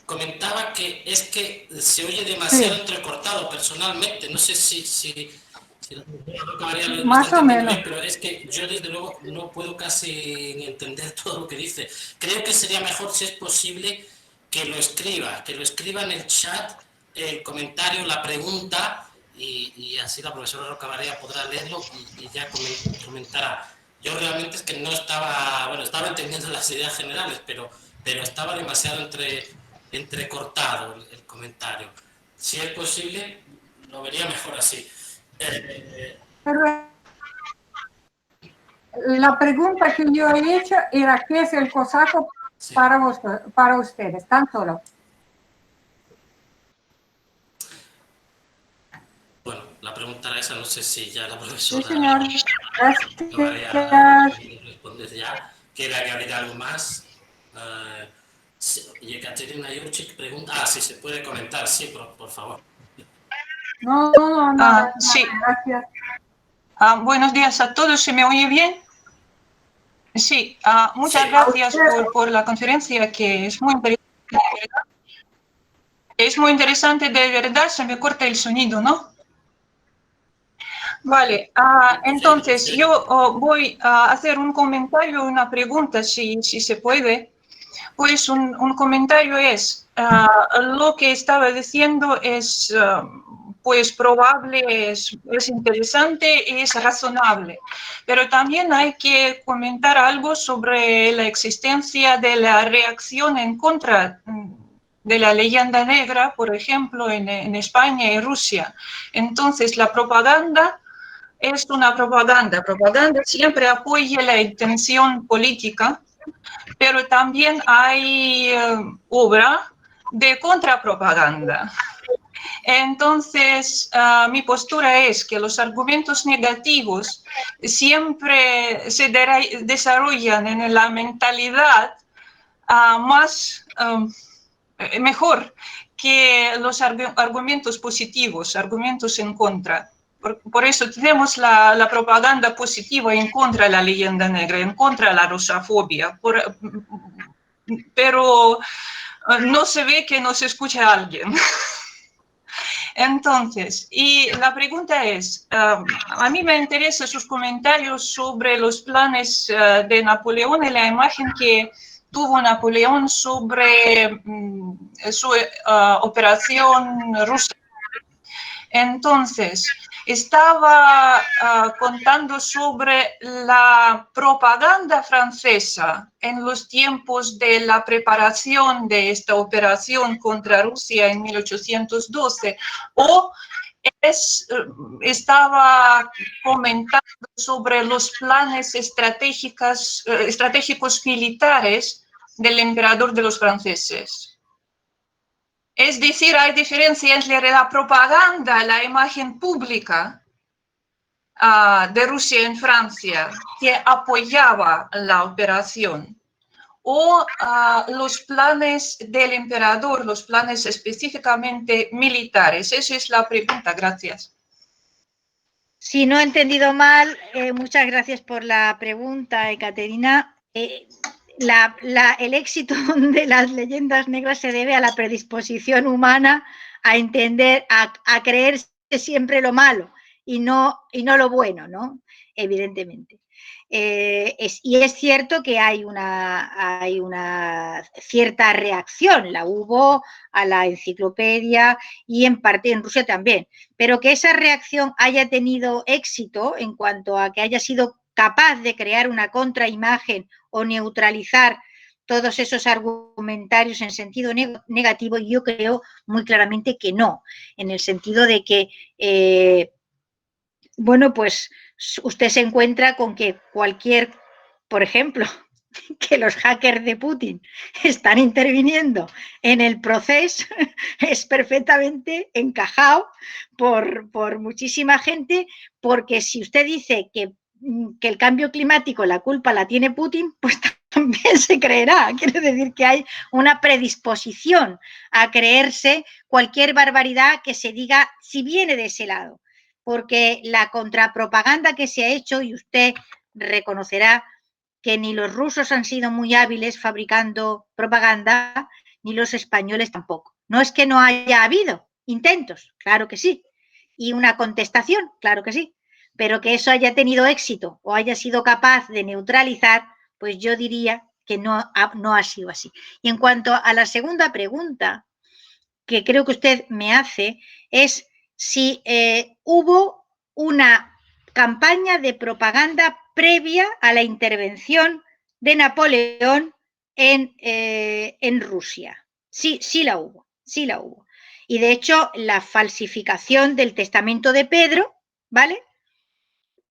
[SPEAKER 3] comentaba que es que se oye demasiado entrecortado personalmente. No sé si
[SPEAKER 6] más o menos.
[SPEAKER 3] Bien, pero es que yo desde luego no puedo casi entender todo lo que dice. Creo que sería mejor, si es posible, que lo escriba en el chat, el comentario, la pregunta, y así la profesora Roca Barea podrá leerlo y ya comentará. Yo realmente es que no estaba entendiendo las ideas generales, pero pero estaba demasiado entrecortado el comentario. Si es posible, lo vería mejor así.
[SPEAKER 6] Pero la pregunta que yo he hecho era ¿qué es el cosaco
[SPEAKER 3] Sí.
[SPEAKER 6] para ustedes? Tan solo.
[SPEAKER 3] Bueno, la pregunta era esa, no sé si ya la profesora...
[SPEAKER 6] Sí, señor.
[SPEAKER 3] Gracias. Responder ya. ¿Quiere añadir algo más? Y Ekaterina Jurčić pregunta... si se puede comentar, sí, por favor.
[SPEAKER 6] No, nada,
[SPEAKER 7] Sí.
[SPEAKER 6] gracias.
[SPEAKER 7] Buenos días a todos, ¿se me oye bien? Sí, muchas
[SPEAKER 3] Sí.
[SPEAKER 7] gracias por la conferencia, que es muy interesante. Es muy interesante, de verdad, se me corta el sonido, ¿no? Vale, entonces
[SPEAKER 3] Sí.
[SPEAKER 7] yo voy a hacer un comentario, una pregunta, si se puede. Pues un comentario es, lo que estaba diciendo es pues probable, es interesante y es razonable, pero también hay que comentar algo sobre la existencia de la reacción en contra de la leyenda negra, por ejemplo, en España y Rusia. Entonces, la propaganda es una propaganda. Propaganda siempre apoya la intención política, pero también hay obra de contrapropaganda. Entonces, mi postura es que los argumentos negativos siempre se desarrollan en la mentalidad más mejor que los argumentos positivos, argumentos en contra. Por eso tenemos la propaganda positiva en contra de la leyenda negra, en contra de la rusofobia. Pero no se ve que nos escucha alguien. Entonces, y la pregunta es, a mí me interesan sus comentarios sobre los planes de Napoleón y la imagen que tuvo Napoleón sobre su operación rusa. Entonces, estaba contando sobre la propaganda francesa en los tiempos de la preparación de esta operación contra Rusia en 1812, o estaba comentando sobre los planes estratégicos militares del emperador de los franceses. Es decir, hay diferencia entre la propaganda, la imagen pública de Rusia en Francia, que apoyaba la operación, o los planes del emperador, los planes específicamente militares. Esa es la pregunta. Gracias.
[SPEAKER 1] Si no he entendido mal, muchas gracias por la pregunta, Ekaterina. El éxito de las leyendas negras se debe a la predisposición humana a entender, a creerse siempre lo malo y no lo bueno, ¿no? Evidentemente. Y es cierto que hay una cierta reacción, la hubo a la enciclopedia y en parte en Rusia también, pero que esa reacción haya tenido éxito en cuanto a que haya sido capaz de crear una contraimagen o neutralizar todos esos argumentarios en sentido negativo, yo creo muy claramente que no, en el sentido de que, bueno, pues usted se encuentra con que cualquier, por ejemplo, que los hackers de Putin están interviniendo en el proceso es perfectamente encajado por muchísima gente, porque si usted dice que el cambio climático, la culpa la tiene Putin, pues también se creerá. Quiere decir que hay una predisposición a creerse cualquier barbaridad que se diga si viene de ese lado, porque la contrapropaganda que se ha hecho, y usted reconocerá que ni los rusos han sido muy hábiles fabricando propaganda, ni los españoles tampoco. No es que no haya habido intentos, claro que sí, y una contestación, claro que sí, pero que eso haya tenido éxito o haya sido capaz de neutralizar, pues yo diría que no ha sido así. Y en cuanto a la segunda pregunta, que creo que usted me hace, es si hubo una campaña de propaganda previa a la intervención de Napoleón en Rusia. Sí la hubo. Y de hecho, la falsificación del testamento de Pedro, ¿vale?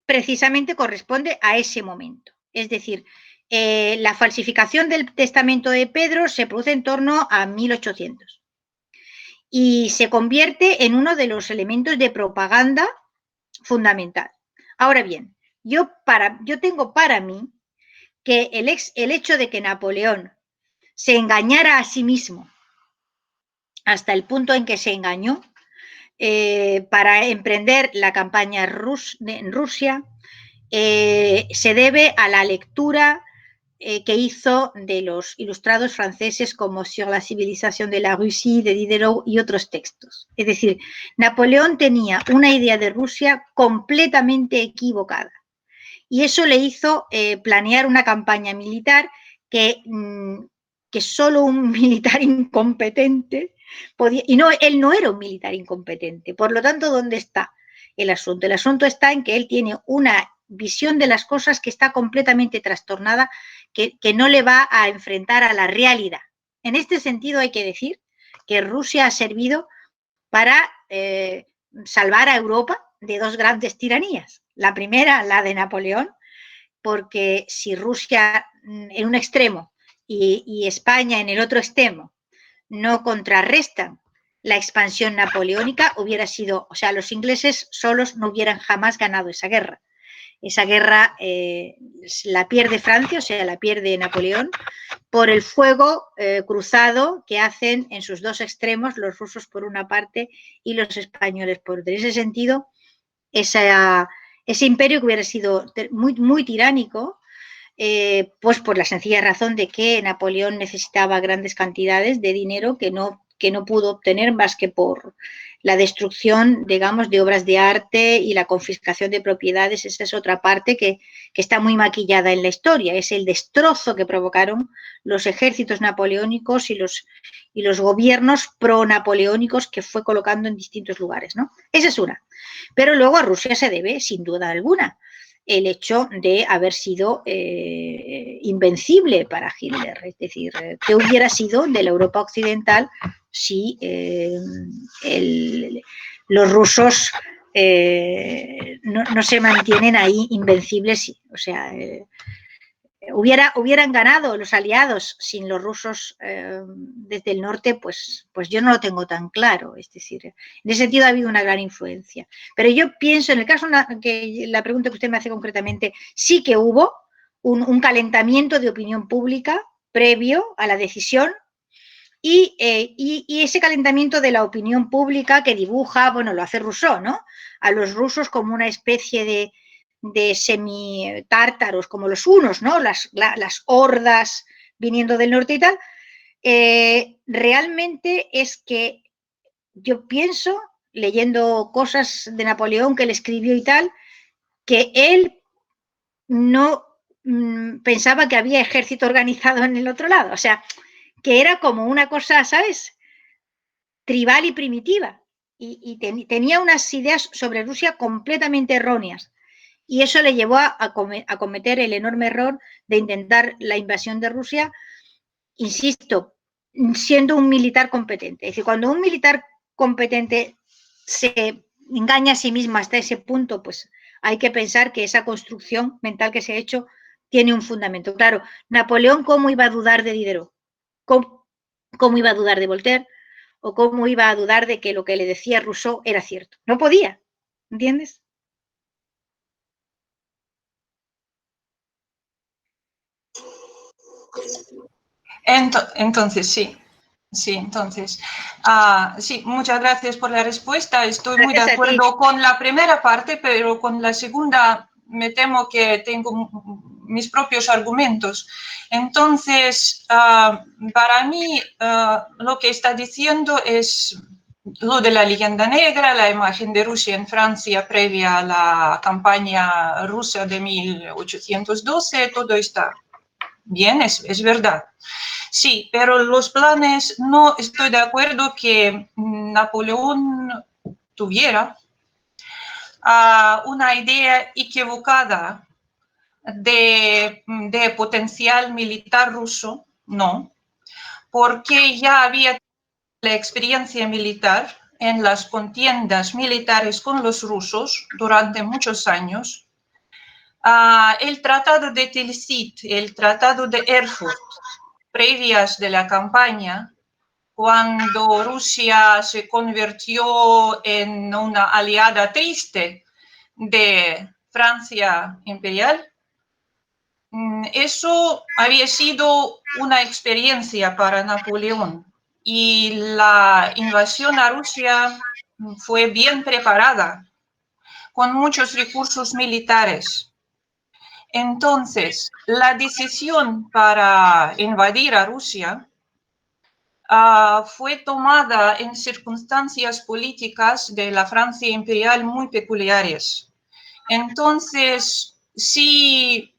[SPEAKER 1] Precisamente corresponde a ese momento. Es decir, la falsificación del testamento de Pedro se produce en torno a 1800 y se convierte en uno de los elementos de propaganda fundamental. Ahora bien, yo tengo para mí que el hecho de que Napoleón se engañara a sí mismo hasta el punto en que se engañó para emprender la campaña en Rusia, se debe a la lectura que hizo de los ilustrados franceses como Sur la civilización de la Russie, de Diderot y otros textos. Es decir, Napoleón tenía una idea de Rusia completamente equivocada y eso le hizo planear una campaña militar que solo un militar incompetente podía, y no, él no era un militar incompetente. Por lo tanto, ¿dónde está el asunto? El asunto está en que él tiene una visión de las cosas que está completamente trastornada, que no le va a enfrentar a la realidad. En este sentido hay que decir que Rusia ha servido para salvar a Europa de dos grandes tiranías. La primera, la de Napoleón, porque si Rusia en un extremo y España en el otro extremo no contrarrestan la expansión napoleónica, hubiera sido, o sea, los ingleses solos no hubieran jamás ganado esa guerra. Esa guerra la pierde Francia, o sea, la pierde Napoleón, por el fuego cruzado que hacen en sus dos extremos, los rusos por una parte y los españoles por otra. En ese sentido, ese imperio que hubiera sido muy, muy tiránico, pues por la sencilla razón de que Napoleón necesitaba grandes cantidades de dinero que no pudo obtener más que por la destrucción, digamos, de obras de arte y la confiscación de propiedades. Esa es otra parte que está muy maquillada en la historia, es el destrozo que provocaron los ejércitos napoleónicos y los gobiernos pro-napoleónicos que fue colocando en distintos lugares, ¿no? Esa es una. Pero luego a Rusia se debe, sin duda alguna, el hecho de haber sido invencible para Hitler. Es decir, ¿qué hubiera sido de la Europa occidental si los rusos no se mantienen ahí invencibles? O sea, hubieran ganado los aliados sin los rusos desde el norte, pues yo no lo tengo tan claro. Es decir, en ese sentido ha habido una gran influencia. Pero yo pienso, en el caso que la pregunta que usted me hace concretamente, sí que hubo un calentamiento de opinión pública previo a la decisión y ese calentamiento de la opinión pública que dibuja, bueno, lo hace Rousseau, ¿no? A los rusos como una especie de semi-tártaros, como los hunos, ¿no? Las hordas viniendo del norte y tal. Realmente es que yo pienso, leyendo cosas de Napoleón que le escribió y tal, que él no pensaba que había ejército organizado en el otro lado. O sea, que era como una cosa, ¿sabes?, tribal y primitiva. Y tenía unas ideas sobre Rusia completamente erróneas. Y eso le llevó a cometer el enorme error de intentar la invasión de Rusia, insisto, siendo un militar competente. Es decir, cuando un militar competente se engaña a sí mismo hasta ese punto, pues hay que pensar que esa construcción mental que se ha hecho tiene un fundamento. Claro, Napoleón, ¿cómo iba a dudar de Diderot? ¿Cómo iba a dudar de Voltaire? ¿O cómo iba a dudar de que lo que le decía Rousseau era cierto? No podía, ¿entiendes?
[SPEAKER 7] Entonces, sí. Sí, entonces, sí, muchas gracias por la respuesta. Estoy muy de acuerdo con la primera parte, pero con la segunda me temo que tengo mis propios argumentos. Entonces, para mí, lo que está diciendo es lo de la leyenda negra, la imagen de Rusia en Francia previa a la campaña rusa de 1812, todo está bien, es verdad. Sí, pero los planes, no estoy de acuerdo que Napoleón tuviera una idea equivocada de potencial militar ruso, no, porque ya había la experiencia militar en las contiendas militares con los rusos durante muchos años. El Tratado de Tilsit, el Tratado de Erfurt, previas de la campaña, cuando Rusia se convirtió en una aliada triste de Francia imperial, eso había sido una experiencia para Napoleón y la invasión a Rusia fue bien preparada, con muchos recursos militares. Entonces, la decisión para invadir a Rusia fue tomada en circunstancias políticas de la Francia imperial muy peculiares. Entonces, sí,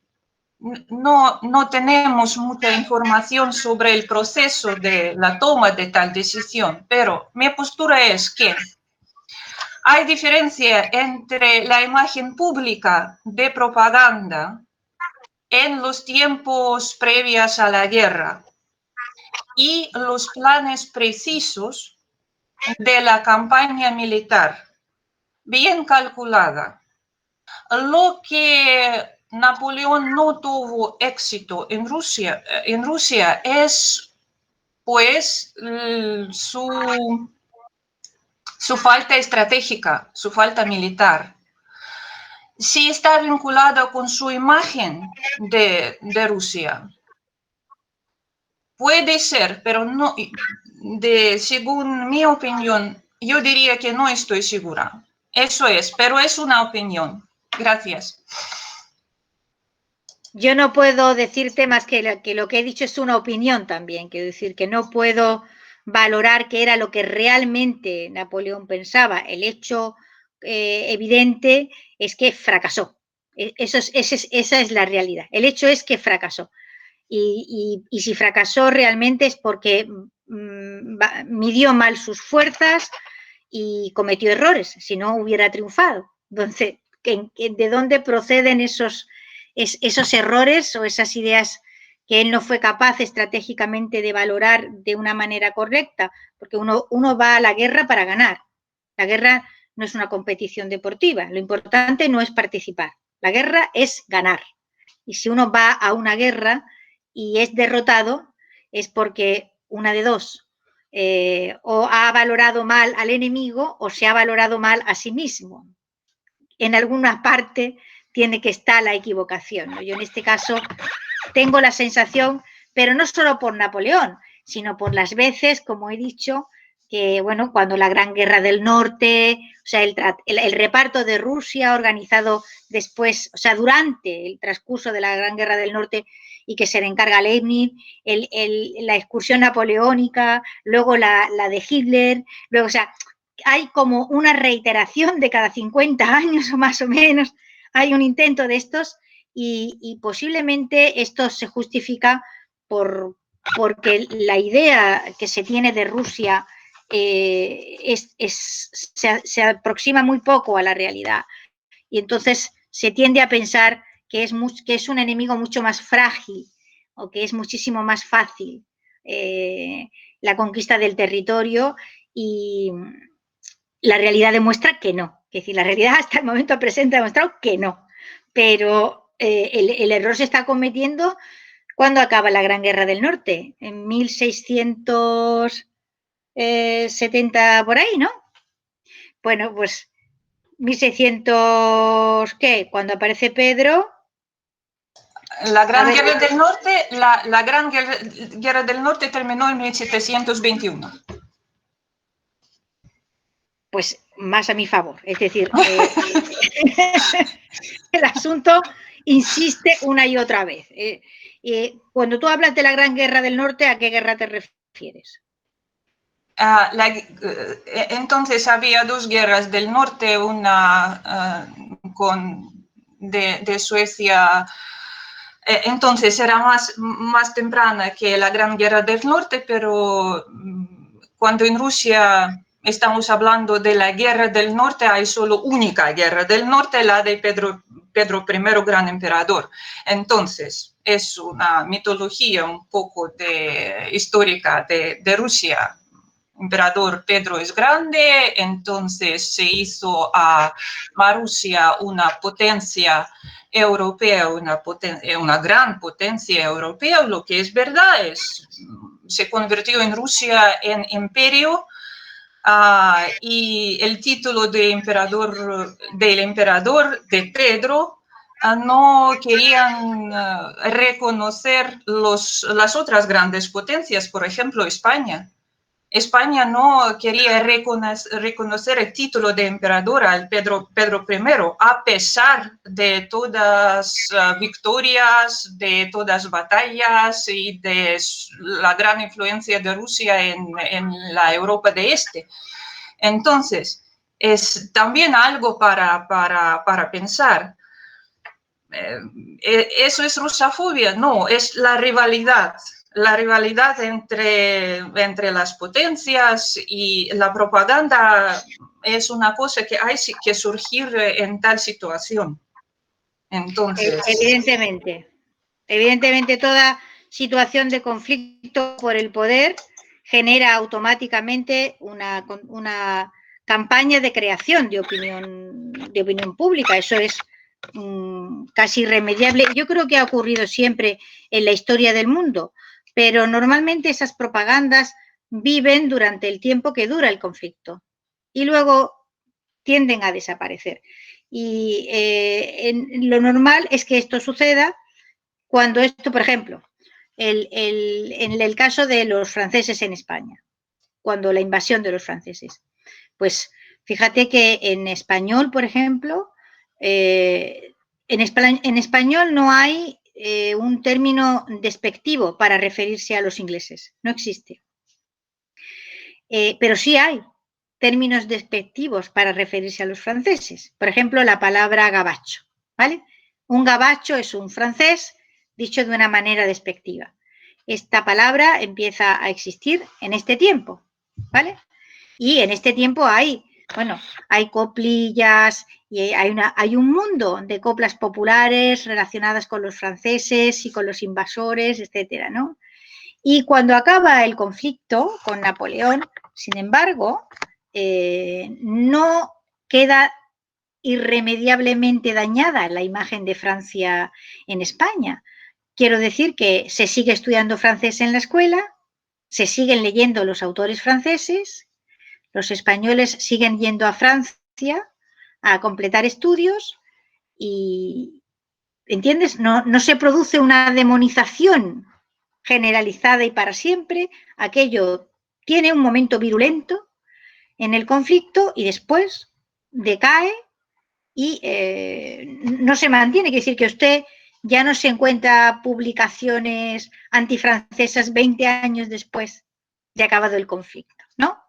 [SPEAKER 7] no tenemos mucha información sobre el proceso de la toma de tal decisión, pero mi postura es que hay diferencia entre la imagen pública de propaganda en los tiempos previos a la guerra y los planes precisos de la campaña militar, bien calculada. Lo que Napoleón no tuvo éxito en Rusia es, pues, su falta estratégica, su falta militar. Sí está vinculada con su imagen de Rusia. Puede ser, pero no, según mi opinión, yo diría que no estoy segura. Eso es, pero es una opinión. Gracias.
[SPEAKER 1] Yo no puedo decirte más que lo que he dicho es una opinión también. Quiero decir que no puedo valorar qué era lo que realmente Napoleón pensaba. El hecho evidente es que fracasó. Esa es la realidad. El hecho es que fracasó. Y si fracasó realmente es porque midió mal sus fuerzas y cometió errores, si no hubiera triunfado. Entonces, ¿de dónde proceden esos errores o esas ideas que él no fue capaz estratégicamente de valorar de una manera correcta? Porque uno va a la guerra para ganar. La guerra no es una competición deportiva. Lo importante no es participar. La guerra es ganar. Y si uno va a una guerra y es derrotado, es porque una de dos, o ha valorado mal al enemigo o se ha valorado mal a sí mismo. En alguna parte tiene que estar la equivocación, ¿no? Yo en este caso tengo la sensación, pero no solo por Napoleón, sino por las veces, como he dicho, que bueno, cuando la Gran Guerra del Norte, o sea, el reparto de Rusia organizado después, o sea, durante el transcurso de la Gran Guerra del Norte y que se le encarga Lenin, la excursión napoleónica, luego la de Hitler, luego, o sea, hay como una reiteración de cada 50 años o más o menos, hay un intento de estos y posiblemente esto se justifica porque la idea que se tiene de Rusia se aproxima muy poco a la realidad y entonces se tiende a pensar que es un enemigo mucho más frágil o que es muchísimo más fácil la conquista del territorio y la realidad demuestra que no. Es decir, la realidad hasta el momento presente ha demostrado que no. Pero el error se está cometiendo cuando acaba la Gran Guerra del Norte, en 1670 por ahí, ¿no? Bueno, pues 1600, ¿qué? Cuando aparece Pedro.
[SPEAKER 7] La Gran Guerra del Norte, la Gran Guerra del Norte terminó en 1721.
[SPEAKER 1] Pues más a mi favor, es decir, el asunto insiste una y otra vez. Cuando tú hablas de la Gran Guerra del Norte, ¿a qué guerra te refieres?
[SPEAKER 7] Entonces había dos guerras del norte, una de Suecia, entonces era más temprana que la Gran Guerra del Norte, pero cuando en Rusia estamos hablando de la Guerra del Norte, hay solo única Guerra del Norte, la de Pedro I, gran emperador. Entonces, es una mitología un poco histórica de Rusia. Emperador Pedro es grande, entonces se hizo a Rusia una potencia europea, una gran potencia europea. Lo que es verdad es, se convirtió en Rusia en imperio, y el título del emperador de Pedro no querían reconocer las otras grandes potencias, por ejemplo, España. España no quería reconocer el título de emperador al Pedro I, a pesar de todas victorias, de todas batallas y de la gran influencia de Rusia en la Europa de Este. Entonces, es también algo para pensar. ¿Eso es rusofobia? No, es la rivalidad entre las potencias, y la propaganda es una cosa que hay que surgir en tal situación. Entonces,
[SPEAKER 1] evidentemente toda situación de conflicto por el poder genera automáticamente una campaña de creación de opinión pública. Eso es casi irremediable. Yo creo que ha ocurrido siempre en la historia del mundo, pero normalmente esas propagandas viven durante el tiempo que dura el conflicto y luego tienden a desaparecer. Y lo normal es que esto suceda cuando esto, por ejemplo, en el caso de los franceses en España, cuando la invasión de los franceses, pues fíjate que en español, por ejemplo, en español no hay un término despectivo para referirse a los ingleses, no existe. Pero sí hay términos despectivos para referirse a los franceses. Por ejemplo, la palabra gabacho, ¿vale? Un gabacho es un francés dicho de una manera despectiva. Esta palabra empieza a existir en este tiempo, ¿vale? Y en este tiempo hay coplillas y hay un mundo de coplas populares relacionadas con los franceses y con los invasores, etcétera, ¿no? Y cuando acaba el conflicto con Napoleón, sin embargo, no queda irremediablemente dañada la imagen de Francia en España. Quiero decir que se sigue estudiando francés en la escuela, se siguen leyendo los autores franceses, los españoles siguen yendo a Francia a completar estudios y, ¿entiendes? No se produce una demonización generalizada y para siempre. Aquello tiene un momento virulento en el conflicto y después decae y no se mantiene. Quiere decir que usted ya no se encuentra publicaciones antifrancesas 20 años después de acabado el conflicto, ¿no?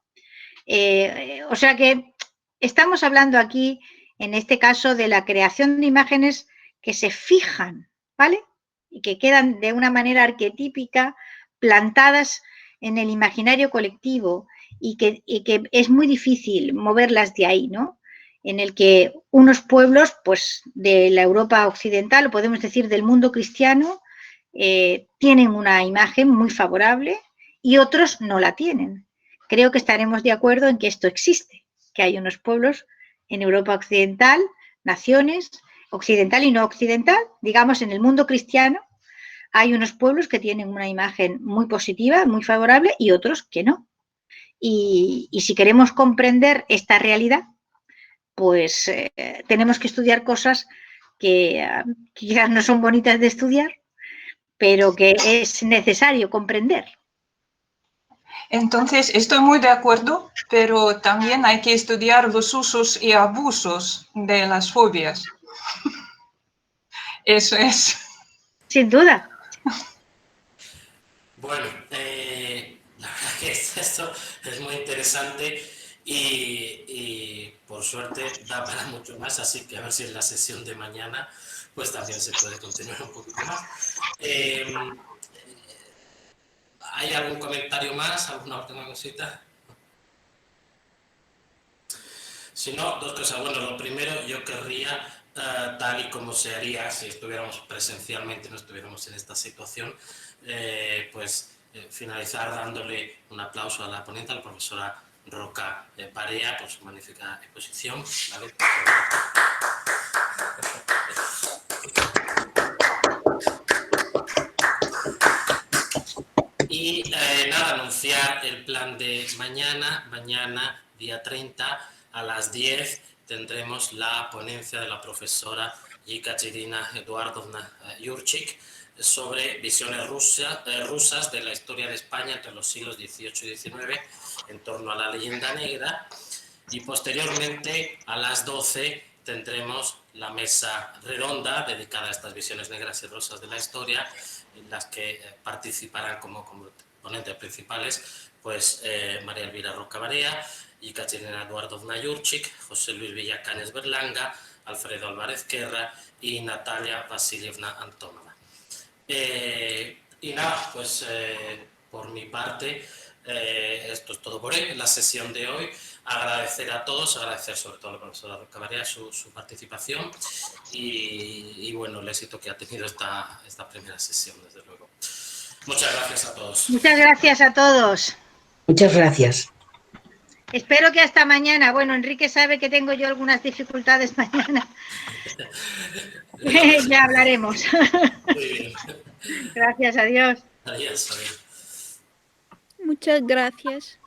[SPEAKER 1] O sea que estamos hablando aquí, en este caso, de la creación de imágenes que se fijan, ¿vale? Y que quedan de una manera arquetípica plantadas en el imaginario colectivo y que es muy difícil moverlas de ahí, ¿no? En el que unos pueblos, pues, de la Europa occidental, o podemos decir del mundo cristiano, tienen una imagen muy favorable y otros no la tienen. Creo que estaremos de acuerdo en que esto existe, que hay unos pueblos en Europa occidental, naciones, occidental y no occidental, digamos en el mundo cristiano, hay unos pueblos que tienen una imagen muy positiva, muy favorable y otros que no. Y si queremos comprender esta realidad, pues tenemos que estudiar cosas que quizás no son bonitas de estudiar, pero que es necesario comprender.
[SPEAKER 7] Entonces, estoy muy de acuerdo, pero también hay que estudiar los usos y abusos de las fobias. Eso es.
[SPEAKER 1] Sin duda.
[SPEAKER 3] Bueno, la verdad que esto es muy interesante y por suerte da para mucho más, así que a ver si en la sesión de mañana pues también se puede continuar un poquito más. ¿Hay algún comentario más? ¿Alguna última cosita? Si no, dos cosas. Bueno, lo primero, yo querría tal y como se haría si estuviéramos presencialmente, no estuviéramos en esta situación, pues finalizar dándole un aplauso a la ponente, a la profesora Roca Barea, por su magnífica exposición. ¿Vale? Y nada, anunciar el plan de mañana. Mañana, día 30, a las 10, tendremos la ponencia de la profesora Yekaterina Eduardovna Yurchik sobre visiones rusas de la historia de España entre los siglos XVIII y XIX en torno a la leyenda negra. Y posteriormente, a las 12, tendremos la mesa redonda dedicada a estas visiones negras y rosas de la historia, en las que participarán como ponentes principales pues María Elvira Roca Barea, Yekaterina Eduardovna Yurchik, José Luis Villacanes Berlanga, Alfredo Álvarez Guerra y Natalia Vasilievna Antonova. Y nada, pues por mi parte esto es todo por la sesión de hoy. Agradecer a todos, agradecer sobre todo a la profesora Roca Barea su participación y bueno, el éxito que ha tenido esta primera sesión, desde luego. Muchas gracias a todos.
[SPEAKER 1] Muchas gracias a todos.
[SPEAKER 5] Muchas gracias.
[SPEAKER 1] Espero que hasta mañana. Bueno, Enrique sabe que tengo yo algunas dificultades mañana. Ya hablaremos.
[SPEAKER 3] Muy bien.
[SPEAKER 1] Gracias, adiós.
[SPEAKER 3] Adiós, adiós.
[SPEAKER 8] Muchas gracias.